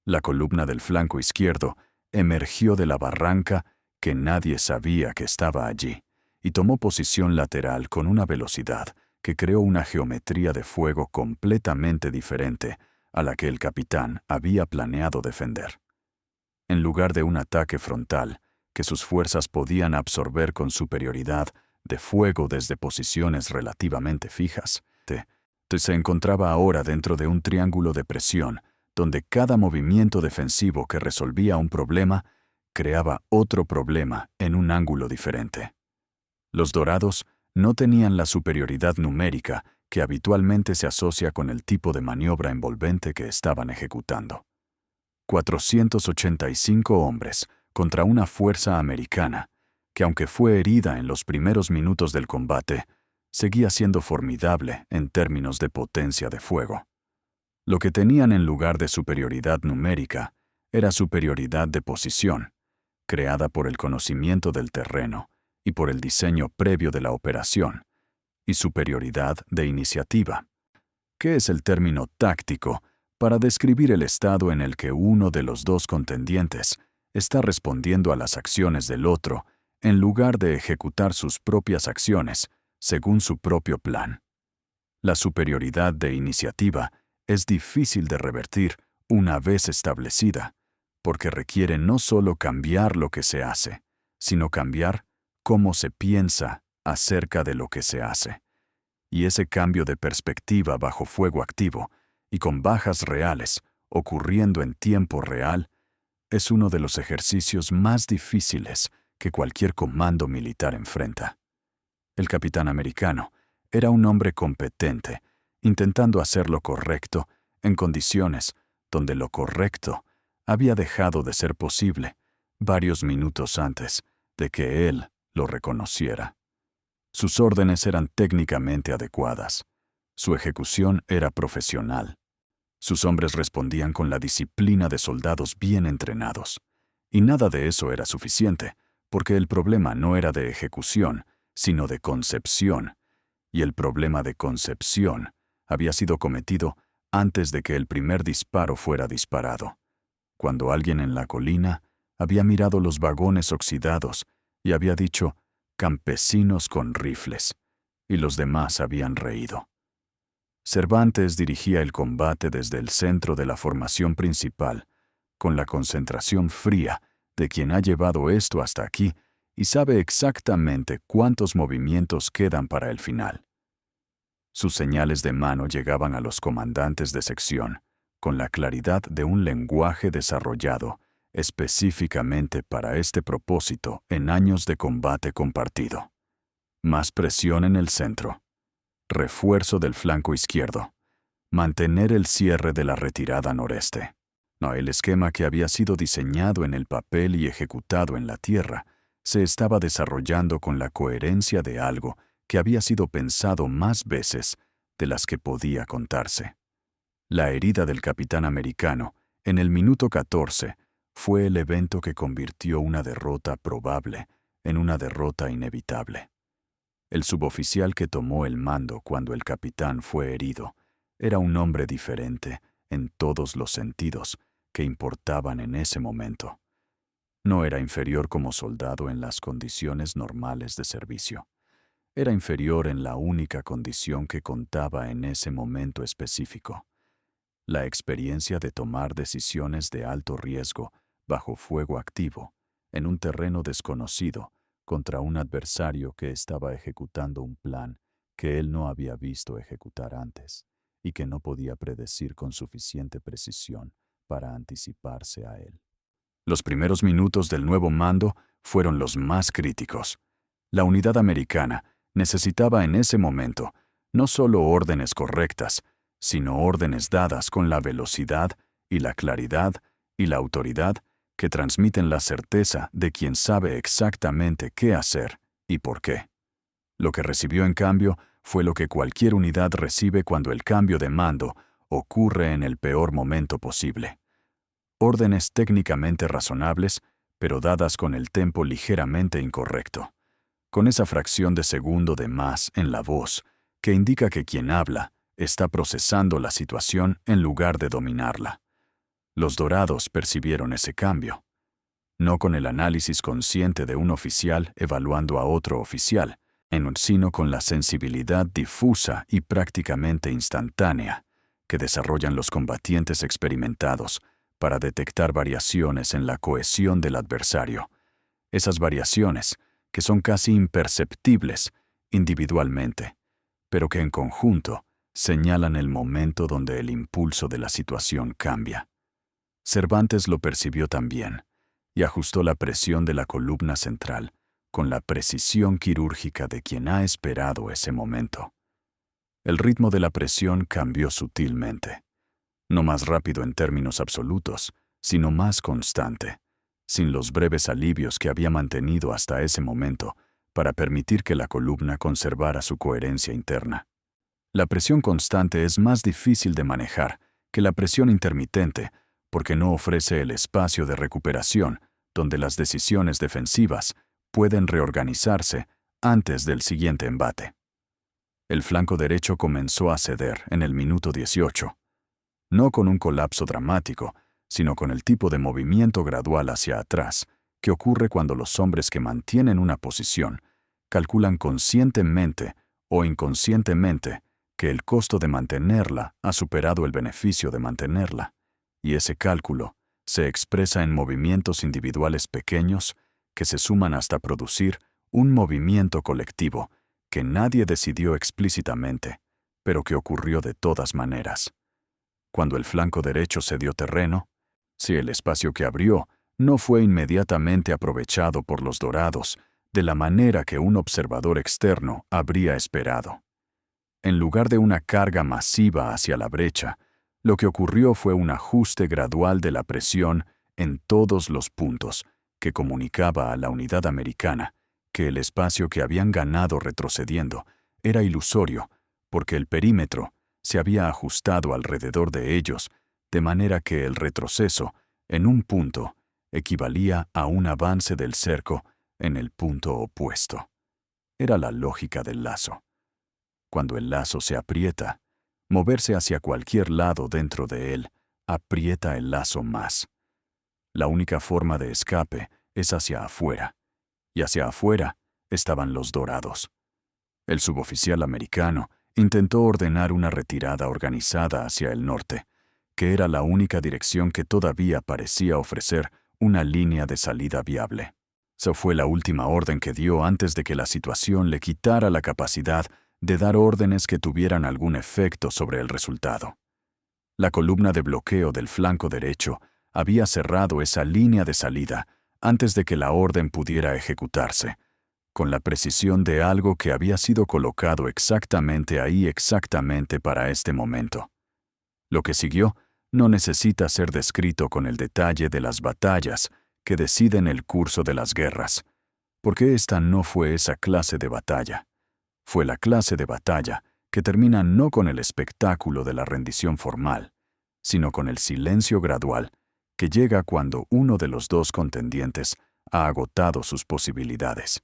La columna del flanco izquierdo emergió de la barranca que nadie sabía que estaba allí, y tomó posición lateral con una velocidad que creó una geometría de fuego completamente diferente a la que el capitán había planeado defender. En lugar de un ataque frontal, que sus fuerzas podían absorber con superioridad de fuego desde posiciones relativamente fijas, se encontraba ahora dentro de un triángulo de presión, donde cada movimiento defensivo que resolvía un problema creaba otro problema en un ángulo diferente. Los dorados no tenían la superioridad numérica que habitualmente se asocia con el tipo de maniobra envolvente que estaban ejecutando. 485 hombres contra una fuerza americana, que aunque fue herida en los primeros minutos del combate, seguía siendo formidable en términos de potencia de fuego. Lo que tenían en lugar de superioridad numérica era superioridad de posición, creada por el conocimiento del terreno y por el diseño previo de la operación, y superioridad de iniciativa, que es el término táctico para describir el estado en el que uno de los dos contendientes está respondiendo a las acciones del otro en lugar de ejecutar sus propias acciones según su propio plan. La superioridad de iniciativa es difícil de revertir una vez establecida, porque requiere no solo cambiar lo que se hace, sino cambiar cómo se piensa acerca de lo que se hace. Y ese cambio de perspectiva bajo fuego activo y con bajas reales, ocurriendo en tiempo real, es uno de los ejercicios más difíciles que cualquier comando militar enfrenta. El capitán americano era un hombre competente, intentando hacer lo correcto en condiciones donde lo correcto había dejado de ser posible varios minutos antes de que él lo reconociera. Sus órdenes eran técnicamente adecuadas. Su ejecución era profesional. Sus hombres respondían con la disciplina de soldados bien entrenados. Y nada de eso era suficiente, porque el problema no era de ejecución, sino de concepción. Y el problema de concepción había sido cometido antes de que el primer disparo fuera disparado, cuando alguien en la colina había mirado los vagones oxidados y había dicho «campesinos con rifles», y los demás habían reído. Cervantes dirigía el combate desde el centro de la formación principal, con la concentración fría de quien ha llevado esto hasta aquí y sabe exactamente cuántos movimientos quedan para el final. Sus señales de mano llegaban a los comandantes de sección, con la claridad de un lenguaje desarrollado específicamente para este propósito en años de combate compartido. Más presión en el centro. Refuerzo del flanco izquierdo. Mantener el cierre de la retirada noreste. No, el esquema que había sido diseñado en el papel y ejecutado en la tierra se estaba desarrollando con la coherencia de algo que había sido pensado más veces de las que podía contarse. La herida del capitán americano, en el minuto 14, fue el evento que convirtió una derrota probable en una derrota inevitable. El suboficial que tomó el mando cuando el capitán fue herido era un hombre diferente en todos los sentidos que importaban en ese momento. No era inferior como soldado en las condiciones normales de servicio. Era inferior en la única condición que contaba en ese momento específico: la experiencia de tomar decisiones de alto riesgo bajo fuego activo, en un terreno desconocido, contra un adversario que estaba ejecutando un plan que él no había visto ejecutar antes y que no podía predecir con suficiente precisión para anticiparse a él. Los primeros minutos del nuevo mando fueron los más críticos. La unidad americana necesitaba en ese momento no solo órdenes correctas, sino órdenes dadas con la velocidad y la claridad y la autoridad que transmiten la certeza de quien sabe exactamente qué hacer y por qué. Lo que recibió, en cambio, fue lo que cualquier unidad recibe cuando el cambio de mando ocurre en el peor momento posible. Órdenes técnicamente razonables, pero dadas con el tempo ligeramente incorrecto, con esa fracción de segundo de más en la voz que indica que quien habla está procesando la situación en lugar de dominarla. Los dorados percibieron ese cambio, no con el análisis consciente de un oficial evaluando a otro oficial, sino con la sensibilidad difusa y prácticamente instantánea que desarrollan los combatientes experimentados para detectar variaciones en la cohesión del adversario. Esas variaciones que son casi imperceptibles individualmente, pero que en conjunto señalan el momento donde el impulso de la situación cambia. Cervantes lo percibió también y ajustó la presión de la columna central con la precisión quirúrgica de quien ha esperado ese momento. El ritmo de la presión cambió sutilmente, no más rápido en términos absolutos, sino más constante, sin los breves alivios que había mantenido hasta ese momento para permitir que la columna conservara su coherencia interna. La presión constante es más difícil de manejar que la presión intermitente, porque no ofrece el espacio de recuperación donde las decisiones defensivas pueden reorganizarse antes del siguiente embate. El flanco derecho comenzó a ceder en el minuto 18, no con un colapso dramático, sino con el tipo de movimiento gradual hacia atrás que ocurre cuando los hombres que mantienen una posición calculan conscientemente o inconscientemente que el costo de mantenerla ha superado el beneficio de mantenerla, y ese cálculo se expresa en movimientos individuales pequeños que se suman hasta producir un movimiento colectivo que nadie decidió explícitamente, pero que ocurrió de todas maneras. Cuando el flanco derecho cedió terreno, si el espacio que abrió no fue inmediatamente aprovechado por los dorados de la manera que un observador externo habría esperado. En lugar de una carga masiva hacia la brecha, lo que ocurrió fue un ajuste gradual de la presión en todos los puntos que comunicaba a la unidad americana que el espacio que habían ganado retrocediendo era ilusorio porque el perímetro se había ajustado alrededor de ellos, de manera que el retroceso, en un punto, equivalía a un avance del cerco en el punto opuesto. Era la lógica del lazo. Cuando el lazo se aprieta, moverse hacia cualquier lado dentro de él aprieta el lazo más. La única forma de escape es hacia afuera, y hacia afuera estaban los dorados. El suboficial americano intentó ordenar una retirada organizada hacia el norte, que era la única dirección que todavía parecía ofrecer una línea de salida viable. Esa fue la última orden que dio antes de que la situación le quitara la capacidad de dar órdenes que tuvieran algún efecto sobre el resultado. La columna de bloqueo del flanco derecho había cerrado esa línea de salida antes de que la orden pudiera ejecutarse, con la precisión de algo que había sido colocado exactamente ahí exactamente para este momento. Lo que siguió no necesita ser descrito con el detalle de las batallas que deciden el curso de las guerras, porque esta no fue esa clase de batalla. Fue la clase de batalla que termina no con el espectáculo de la rendición formal, sino con el silencio gradual que llega cuando uno de los dos contendientes ha agotado sus posibilidades,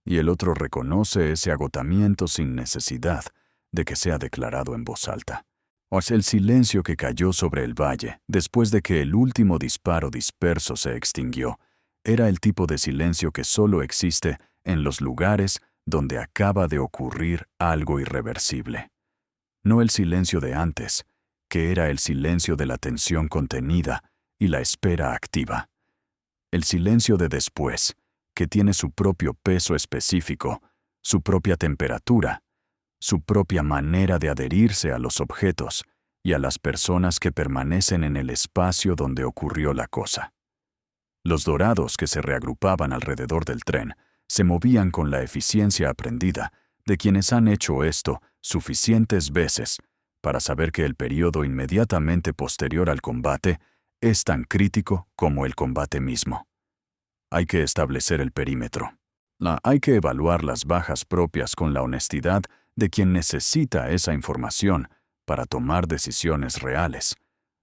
y el otro reconoce ese agotamiento sin necesidad de que sea declarado en voz alta. O es el silencio que cayó sobre el valle después de que el último disparo disperso se extinguió. Era el tipo de silencio que solo existe en los lugares donde acaba de ocurrir algo irreversible. No el silencio de antes, que era el silencio de la tensión contenida y la espera activa. El silencio de después, que tiene su propio peso específico, su propia temperatura, su propia manera de adherirse a los objetos y a las personas que permanecen en el espacio donde ocurrió la cosa. Los dorados que se reagrupaban alrededor del tren se movían con la eficiencia aprendida de quienes han hecho esto suficientes veces para saber que el período inmediatamente posterior al combate es tan crítico como el combate mismo. Hay que establecer el perímetro. Hay que evaluar las bajas propias con la honestidad de quien necesita esa información para tomar decisiones reales,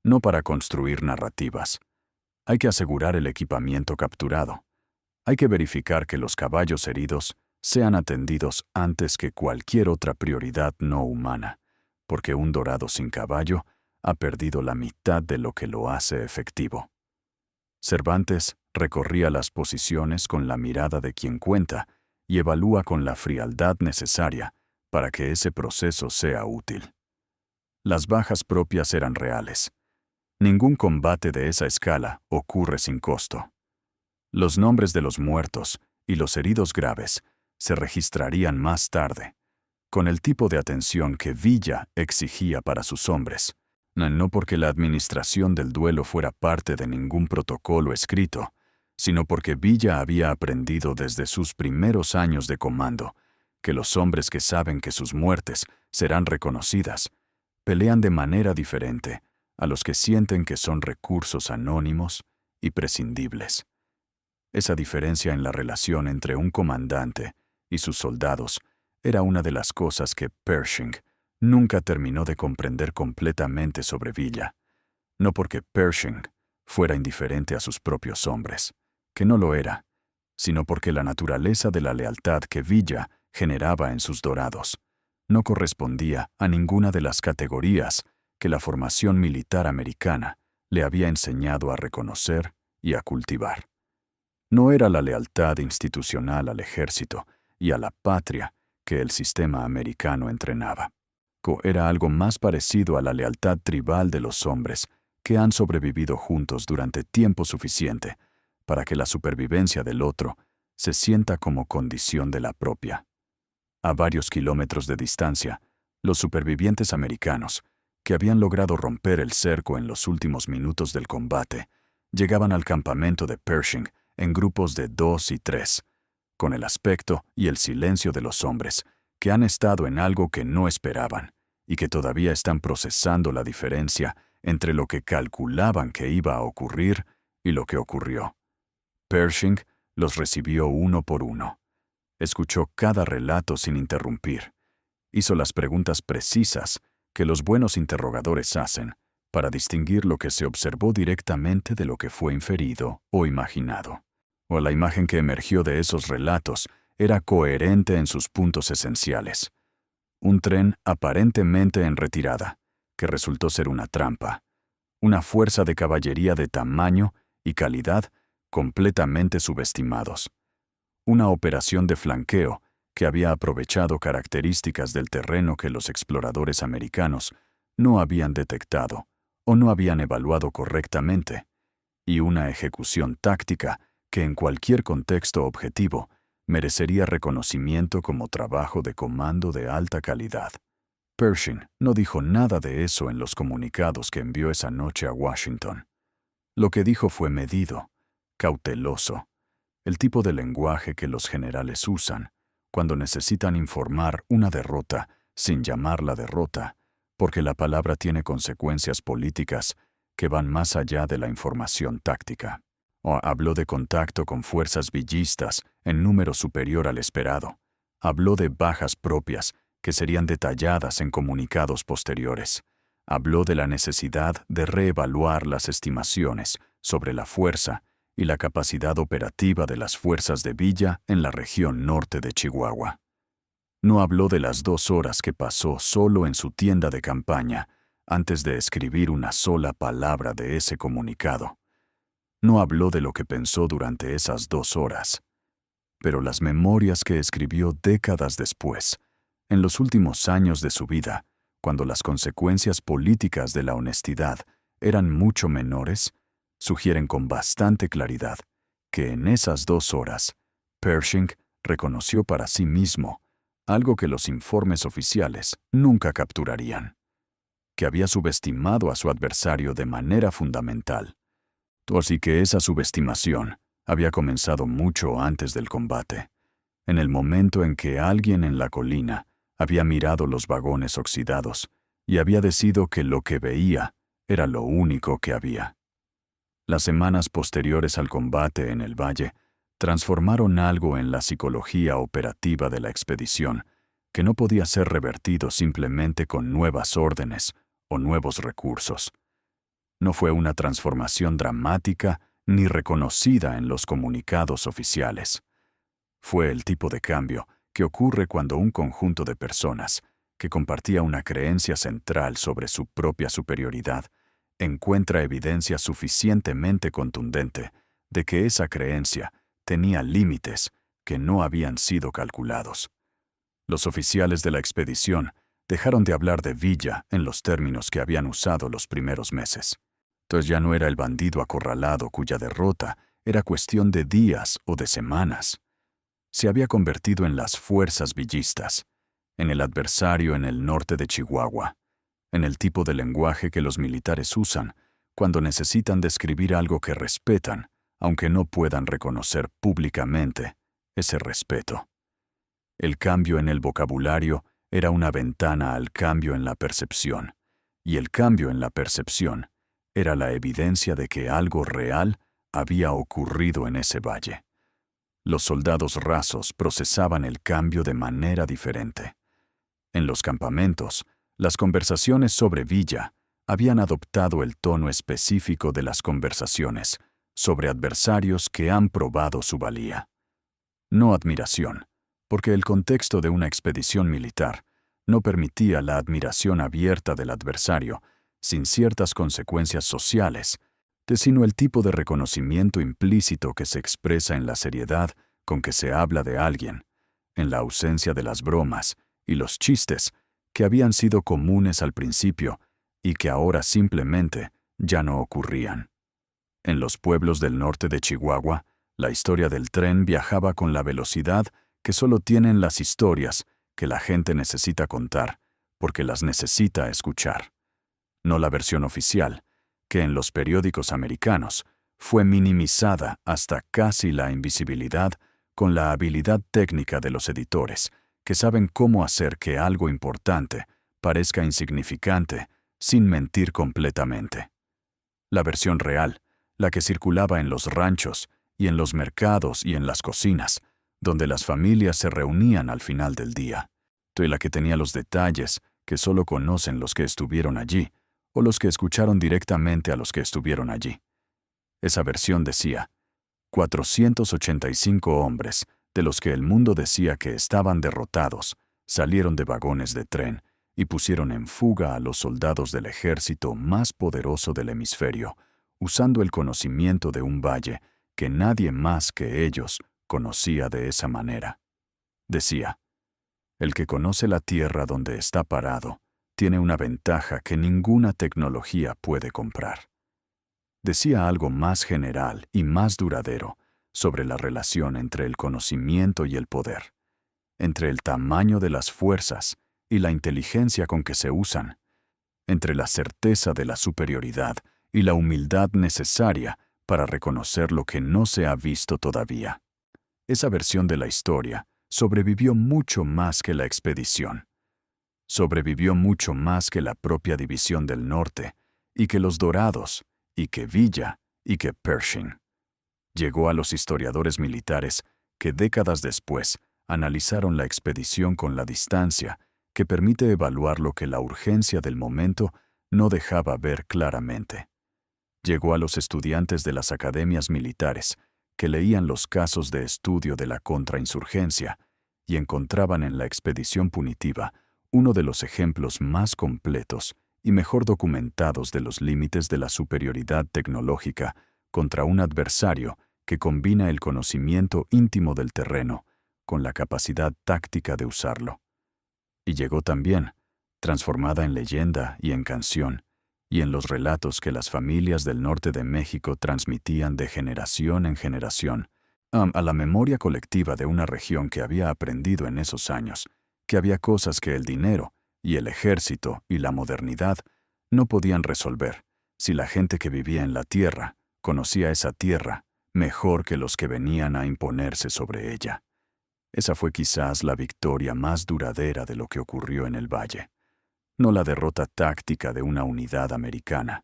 no para construir narrativas. Hay que asegurar el equipamiento capturado. Hay que verificar que los caballos heridos sean atendidos antes que cualquier otra prioridad no humana, porque un dorado sin caballo ha perdido la mitad de lo que lo hace efectivo. Cervantes recorría las posiciones con la mirada de quien cuenta y evalúa con la frialdad necesaria para que ese proceso sea útil. Las bajas propias eran reales. Ningún combate de esa escala ocurre sin costo. Los nombres de los muertos y los heridos graves se registrarían más tarde, con el tipo de atención que Villa exigía para sus hombres, no porque la administración del duelo fuera parte de ningún protocolo escrito, sino porque Villa había aprendido desde sus primeros años de comando que los hombres que saben que sus muertes serán reconocidas pelean de manera diferente a los que sienten que son recursos anónimos y prescindibles. Esa diferencia en la relación entre un comandante y sus soldados era una de las cosas que Pershing nunca terminó de comprender completamente sobre Villa, No porque Pershing fuera indiferente a sus propios hombres, que no lo era, sino porque la naturaleza de la lealtad que Villa generaba en sus dorados no correspondía a ninguna de las categorías que la formación militar americana le había enseñado a reconocer y a cultivar. No era la lealtad institucional al ejército y a la patria que el sistema americano entrenaba. Era algo más parecido a la lealtad tribal de los hombres que han sobrevivido juntos durante tiempo suficiente para que la supervivencia del otro se sienta como condición de la propia. A varios kilómetros de distancia, los supervivientes americanos, que habían logrado romper el cerco en los últimos minutos del combate, llegaban al campamento de Pershing en grupos de 2 y 3, con el aspecto y el silencio de los hombres que han estado en algo que no esperaban y que todavía están procesando la diferencia entre lo que calculaban que iba a ocurrir y lo que ocurrió. Pershing los recibió uno por uno. Escuchó cada relato sin interrumpir. Hizo las preguntas precisas que los buenos interrogadores hacen para distinguir lo que se observó directamente de lo que fue inferido o imaginado. O la imagen que emergió de esos relatos era coherente en sus puntos esenciales. Un tren aparentemente en retirada, que resultó ser una trampa. Una fuerza de caballería de tamaño y calidad completamente subestimados. Una operación de flanqueo que había aprovechado características del terreno que los exploradores americanos no habían detectado o no habían evaluado correctamente, y una ejecución táctica que en cualquier contexto objetivo merecería reconocimiento como trabajo de comando de alta calidad. Pershing no dijo nada de eso en los comunicados que envió esa noche a Washington. Lo que dijo fue medido, cauteloso, el tipo de lenguaje que los generales usan cuando necesitan informar una derrota sin llamarla derrota, porque la palabra tiene consecuencias políticas que van más allá de la información táctica. O habló de contacto con fuerzas villistas en número superior al esperado. Habló de bajas propias que serían detalladas en comunicados posteriores. Habló de la necesidad de reevaluar las estimaciones sobre la fuerza y la capacidad operativa de las fuerzas de Villa en la región norte de Chihuahua. No habló de las 2 horas que pasó solo en su tienda de campaña antes de escribir una sola palabra de ese comunicado. No habló de lo que pensó durante esas 2 horas. Pero las memorias que escribió décadas después, en los últimos años de su vida, cuando las consecuencias políticas de la honestidad eran mucho menores, sugieren con bastante claridad que en esas 2 horas, Pershing reconoció para sí mismo algo que los informes oficiales nunca capturarían, que había subestimado a su adversario de manera fundamental. Así que esa subestimación había comenzado mucho antes del combate, en el momento en que alguien en la colina había mirado los vagones oxidados y había decidido que lo que veía era lo único que había. Las semanas posteriores al combate en el valle transformaron algo en la psicología operativa de la expedición que no podía ser revertido simplemente con nuevas órdenes o nuevos recursos. No fue una transformación dramática ni reconocida en los comunicados oficiales. Fue el tipo de cambio que ocurre cuando un conjunto de personas que compartía una creencia central sobre su propia superioridad encuentra evidencia suficientemente contundente de que esa creencia tenía límites que no habían sido calculados. Los oficiales de la expedición dejaron de hablar de Villa en los términos que habían usado los primeros meses. Entonces ya no era el bandido acorralado cuya derrota era cuestión de días o de semanas. Se había convertido en las fuerzas villistas, en el adversario en el norte de Chihuahua, en el tipo de lenguaje que los militares usan cuando necesitan describir algo que respetan, aunque no puedan reconocer públicamente ese respeto. El cambio en el vocabulario era una ventana al cambio en la percepción, y el cambio en la percepción era la evidencia de que algo real había ocurrido en ese valle. Los soldados rasos procesaban el cambio de manera diferente. En los campamentos, las conversaciones sobre Villa habían adoptado el tono específico de las conversaciones sobre adversarios que han probado su valía. No admiración, porque el contexto de una expedición militar no permitía la admiración abierta del adversario sin ciertas consecuencias sociales, sino el tipo de reconocimiento implícito que se expresa en la seriedad con que se habla de alguien, en la ausencia de las bromas y los chistes que habían sido comunes al principio y que ahora simplemente ya no ocurrían. En los pueblos del norte de Chihuahua, la historia del tren viajaba con la velocidad que solo tienen las historias que la gente necesita contar, porque las necesita escuchar. No la versión oficial, que en los periódicos americanos fue minimizada hasta casi la invisibilidad con la habilidad técnica de los editores, que saben cómo hacer que algo importante parezca insignificante sin mentir completamente. La versión real, la que circulaba en los ranchos y en los mercados y en las cocinas, donde las familias se reunían al final del día, y la que tenía los detalles que solo conocen los que estuvieron allí o los que escucharon directamente a los que estuvieron allí. Esa versión decía: 485 hombres, de los que el mundo decía que estaban derrotados, salieron de vagones de tren y pusieron en fuga a los soldados del ejército más poderoso del hemisferio, usando el conocimiento de un valle que nadie más que ellos conocía de esa manera. Decía: el que conoce la tierra donde está parado tiene una ventaja que ninguna tecnología puede comprar. Decía algo más general y más duradero sobre la relación entre el conocimiento y el poder, entre el tamaño de las fuerzas y la inteligencia con que se usan, entre la certeza de la superioridad y la humildad necesaria para reconocer lo que no se ha visto todavía. Esa versión de la historia sobrevivió mucho más que la expedición. Sobrevivió mucho más que la propia División del Norte, y que los Dorados, y que Villa, y que Pershing. Llegó a los historiadores militares que décadas después analizaron la expedición con la distancia que permite evaluar lo que la urgencia del momento no dejaba ver claramente. Llegó a los estudiantes de las academias militares que leían los casos de estudio de la contrainsurgencia y encontraban en la expedición punitiva uno de los ejemplos más completos y mejor documentados de los límites de la superioridad tecnológica contra un adversario que combina el conocimiento íntimo del terreno con la capacidad táctica de usarlo. Y llegó también, transformada en leyenda y en canción, y en los relatos que las familias del norte de México transmitían de generación en generación, a la memoria colectiva de una región que había aprendido en esos años que había cosas que el dinero y el ejército y la modernidad no podían resolver si la gente que vivía en la tierra conocía esa tierra mejor que los que venían a imponerse sobre ella. Esa fue quizás la victoria más duradera de lo que ocurrió en el valle. No la derrota táctica de una unidad americana,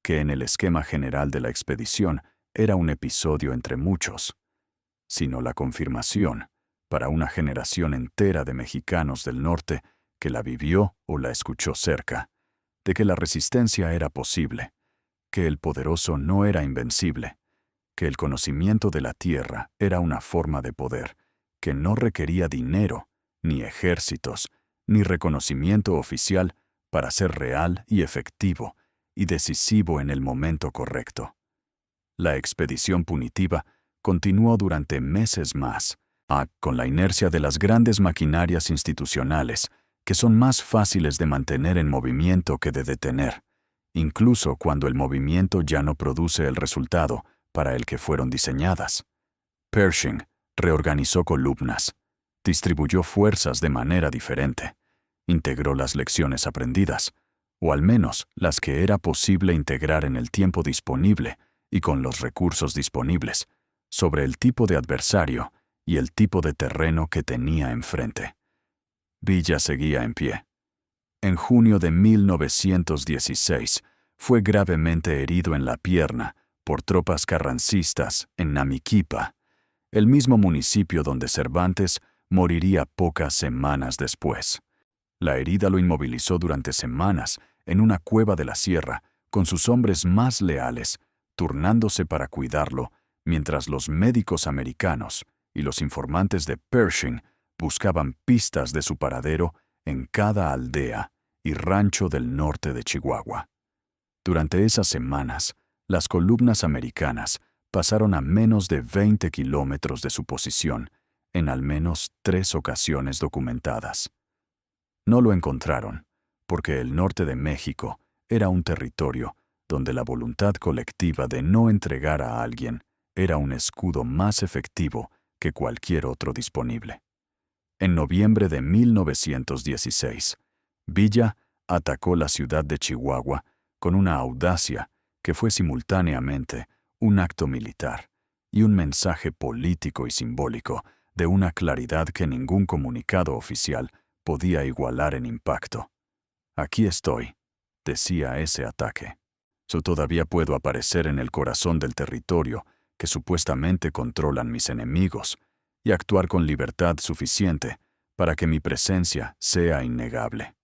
que en el esquema general de la expedición era un episodio entre muchos, sino la confirmación, para una generación entera de mexicanos del norte que la vivió o la escuchó cerca, de que la resistencia era posible, que el poderoso no era invencible, que el conocimiento de la tierra era una forma de poder que no requería dinero, ni ejércitos, ni reconocimiento oficial para ser real y efectivo y decisivo en el momento correcto. La expedición punitiva continuó durante meses más, con la inercia de las grandes maquinarias institucionales, que son más fáciles de mantener en movimiento que de detener, incluso cuando el movimiento ya no produce el resultado para el que fueron diseñadas. Pershing reorganizó columnas, distribuyó fuerzas de manera diferente, integró las lecciones aprendidas, o al menos las que era posible integrar en el tiempo disponible y con los recursos disponibles, sobre el tipo de adversario y el tipo de terreno que tenía enfrente. Villa seguía en pie. En junio de 1916 fue gravemente herido en la pierna por tropas carrancistas en Namiquipa, el mismo municipio donde Cervantes moriría pocas semanas después. La herida lo inmovilizó durante semanas en una cueva de la sierra, con sus hombres más leales, turnándose para cuidarlo, mientras los médicos americanos y los informantes de Pershing buscaban pistas de su paradero en cada aldea y rancho del norte de Chihuahua. Durante esas semanas, las columnas americanas pasaron a menos de 20 kilómetros de su posición, en al menos 3 ocasiones documentadas. No lo encontraron, porque el norte de México era un territorio donde la voluntad colectiva de no entregar a alguien era un escudo más efectivo que cualquier otro disponible. En noviembre de 1916, Villa atacó la ciudad de Chihuahua con una audacia que fue simultáneamente un acto militar y un mensaje político y simbólico de una claridad que ningún comunicado oficial podía igualar en impacto. «Aquí estoy», decía ese ataque. «Yo todavía puedo aparecer en el corazón del territorio que supuestamente controlan mis enemigos y actuar con libertad suficiente para que mi presencia sea innegable».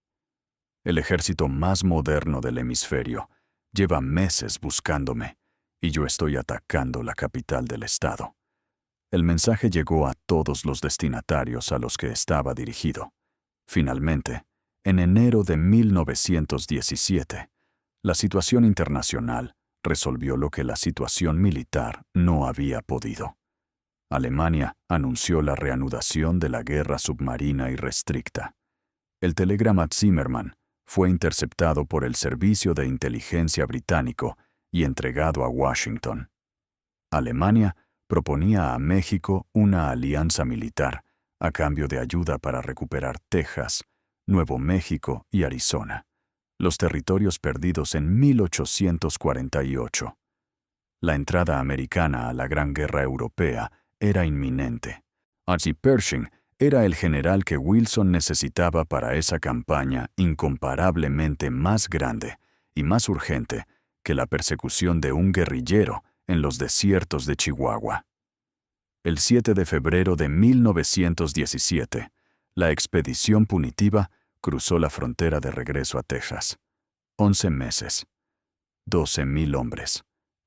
El ejército más moderno del hemisferio lleva meses buscándome y yo estoy atacando la capital del estado. El mensaje llegó a todos los destinatarios a los que estaba dirigido. Finalmente, en enero de 1917, la situación internacional resolvió lo que la situación militar no había podido. Alemania anunció la reanudación de la guerra submarina irrestricta. El telegrama Zimmermann fue interceptado por el Servicio de Inteligencia británico y entregado a Washington. Alemania proponía a México una alianza militar a cambio de ayuda para recuperar Texas, Nuevo México y Arizona, los territorios perdidos en 1848. La entrada americana a la Gran Guerra Europea era inminente. Archie Pershing era el general que Wilson necesitaba para esa campaña incomparablemente más grande y más urgente que la persecución de un guerrillero en los desiertos de Chihuahua. El 7 de febrero de 1917, la expedición punitiva cruzó la frontera de regreso a Texas. 11 meses, 12,000 hombres,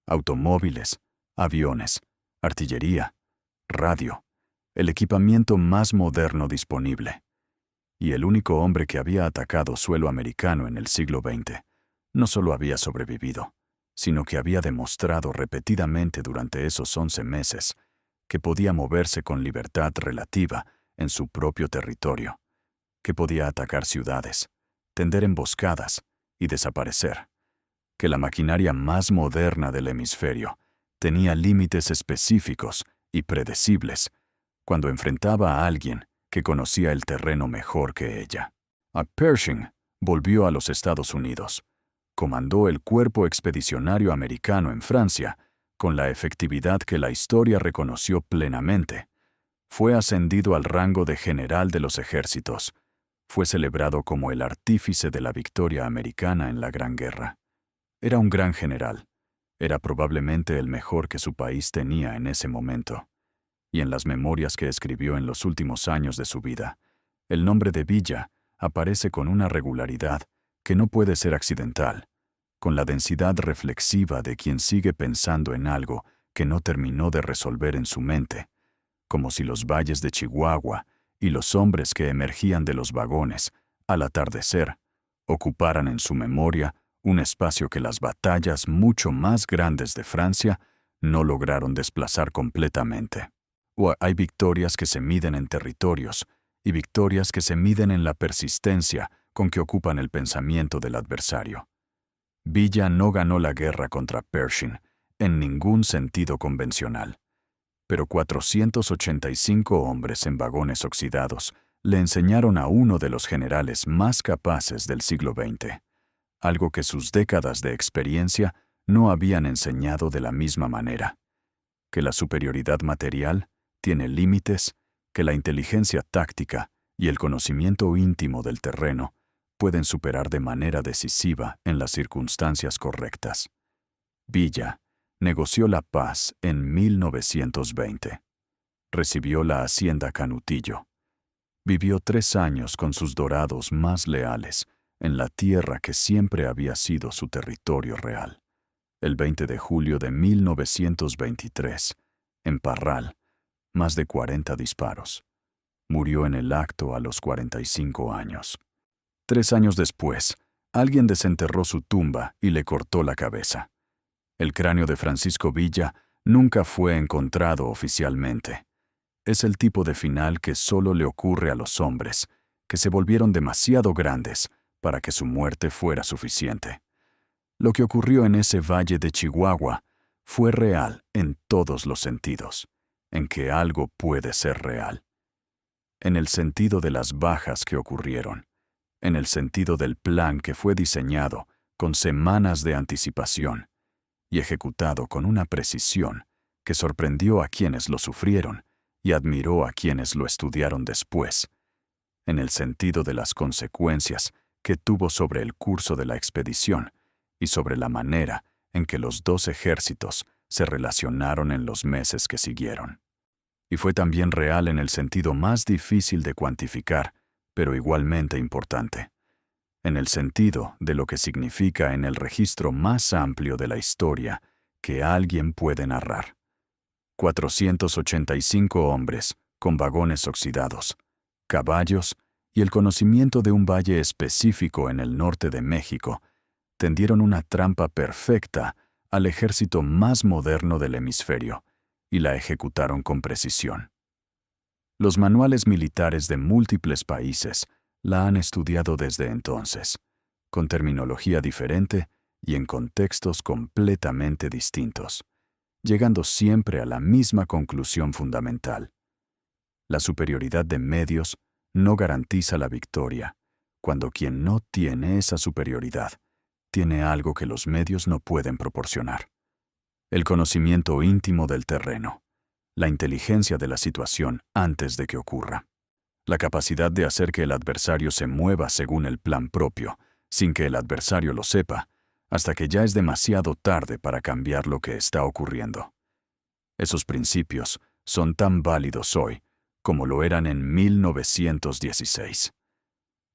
automóviles, aviones, artillería, radio, el equipamiento más moderno disponible. Y el único hombre que había atacado suelo americano en el siglo XX no solo había sobrevivido, sino que había demostrado repetidamente durante esos 11 meses que podía moverse con libertad relativa en su propio territorio, que podía atacar ciudades, tender emboscadas y desaparecer, que la maquinaria más moderna del hemisferio tenía límites específicos y predecibles cuando enfrentaba a alguien que conocía el terreno mejor que ella. A Pershing volvió a los Estados Unidos. Comandó el Cuerpo Expedicionario Americano en Francia con la efectividad que la historia reconoció plenamente. Fue ascendido al rango de general de los ejércitos. Fue celebrado como el artífice de la victoria americana en la Gran Guerra. Era un gran general. Era probablemente el mejor que su país tenía en ese momento. Y en las memorias que escribió en los últimos años de su vida, el nombre de Villa aparece con una regularidad que no puede ser accidental, con la densidad reflexiva de quien sigue pensando en algo que no terminó de resolver en su mente, como si los valles de Chihuahua y los hombres que emergían de los vagones, al atardecer, ocuparan en su memoria un espacio que las batallas mucho más grandes de Francia no lograron desplazar completamente. O hay victorias que se miden en territorios y victorias que se miden en la persistencia con que ocupan el pensamiento del adversario. Villa no ganó la guerra contra Pershing en ningún sentido convencional, pero 485 hombres en vagones oxidados le enseñaron a uno de los generales más capaces del siglo XX, algo que sus décadas de experiencia no habían enseñado de la misma manera, que la superioridad material tiene límites, que la inteligencia táctica y el conocimiento íntimo del terreno pueden superar de manera decisiva en las circunstancias correctas. Villa negoció la paz en 1920. Recibió la hacienda Canutillo. Vivió 3 años con sus dorados más leales en la tierra que siempre había sido su territorio real. El 20 de julio de 1923, en Parral, más de 40 disparos. Murió en el acto a los 45 años. 3 años después, alguien desenterró su tumba y le cortó la cabeza. El cráneo de Francisco Villa nunca fue encontrado oficialmente. Es el tipo de final que solo le ocurre a los hombres, que se volvieron demasiado grandes para que su muerte fuera suficiente. Lo que ocurrió en ese valle de Chihuahua fue real en todos los sentidos, en que algo puede ser real. En el sentido de las bajas que ocurrieron, en el sentido del plan que fue diseñado con semanas de anticipación y ejecutado con una precisión que sorprendió a quienes lo sufrieron y admiró a quienes lo estudiaron después, en el sentido de las consecuencias que tuvo sobre el curso de la expedición y sobre la manera en que los dos ejércitos se relacionaron en los meses que siguieron. Y fue también real en el sentido más difícil de cuantificar, pero igualmente importante, en el sentido de lo que significa en el registro más amplio de la historia que alguien puede narrar. 485 hombres con vagones oxidados, caballos y el conocimiento de un valle específico en el norte de México tendieron una trampa perfecta al ejército más moderno del hemisferio y la ejecutaron con precisión. Los manuales militares de múltiples países la han estudiado desde entonces, con terminología diferente y en contextos completamente distintos, llegando siempre a la misma conclusión fundamental. La superioridad de medios no garantiza la victoria, cuando quien no tiene esa superioridad tiene algo que los medios no pueden proporcionar. El conocimiento íntimo del terreno, la inteligencia de la situación antes de que ocurra, la capacidad de hacer que el adversario se mueva según el plan propio, sin que el adversario lo sepa, hasta que ya es demasiado tarde para cambiar lo que está ocurriendo. Esos principios son tan válidos hoy como lo eran en 1916.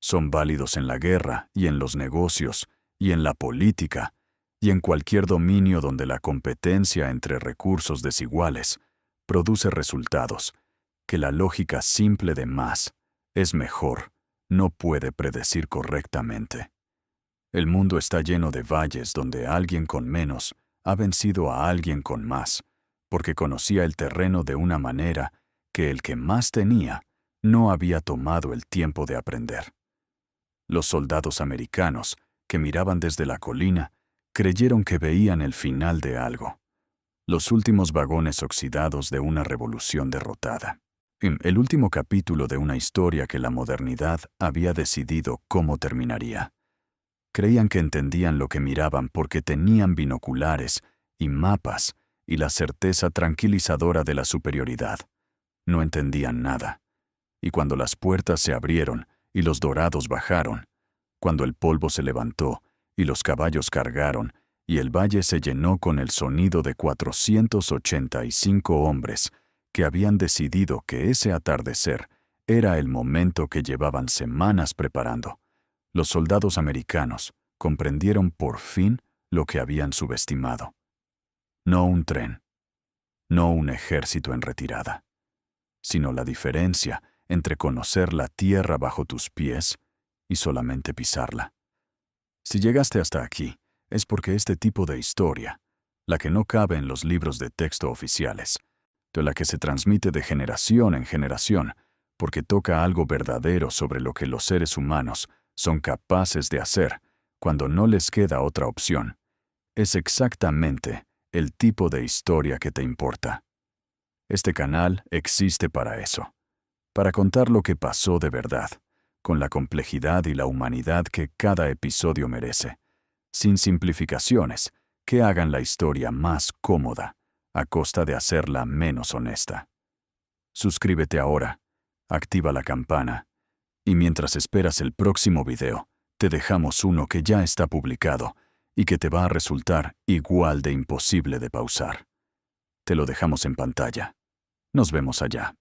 Son válidos en la guerra y en los negocios y en la política y en cualquier dominio donde la competencia entre recursos desiguales produce resultados que la lógica simple de más es mejor no puede predecir correctamente. El mundo está lleno de valles donde alguien con menos ha vencido a alguien con más, porque conocía el terreno de una manera que el que más tenía no había tomado el tiempo de aprender. Los soldados americanos, que miraban desde la colina, creyeron que veían el final de algo, los últimos vagones oxidados de una revolución derrotada. El último capítulo de una historia que la modernidad había decidido cómo terminaría. Creían que entendían lo que miraban porque tenían binoculares y mapas y la certeza tranquilizadora de la superioridad. No entendían nada. Y cuando las puertas se abrieron y los dorados bajaron, cuando el polvo se levantó y los caballos cargaron y el valle se llenó con el sonido de 485 hombres que habían decidido que ese atardecer era el momento que llevaban semanas preparando, los soldados americanos comprendieron por fin lo que habían subestimado. No un tren, no un ejército en retirada, sino la diferencia entre conocer la tierra bajo tus pies y solamente pisarla. Si llegaste hasta aquí, es porque este tipo de historia, la que no cabe en los libros de texto oficiales, de la que se transmite de generación en generación, porque toca algo verdadero sobre lo que los seres humanos son capaces de hacer cuando no les queda otra opción, es exactamente el tipo de historia que te importa. Este canal existe para eso, para contar lo que pasó de verdad, con la complejidad y la humanidad que cada episodio merece, sin simplificaciones que hagan la historia más cómoda, a costa de hacerla menos honesta. Suscríbete ahora, activa la campana, y mientras esperas el próximo video, te dejamos uno que ya está publicado y que te va a resultar igual de imposible de pausar. Te lo dejamos en pantalla. Nos vemos allá.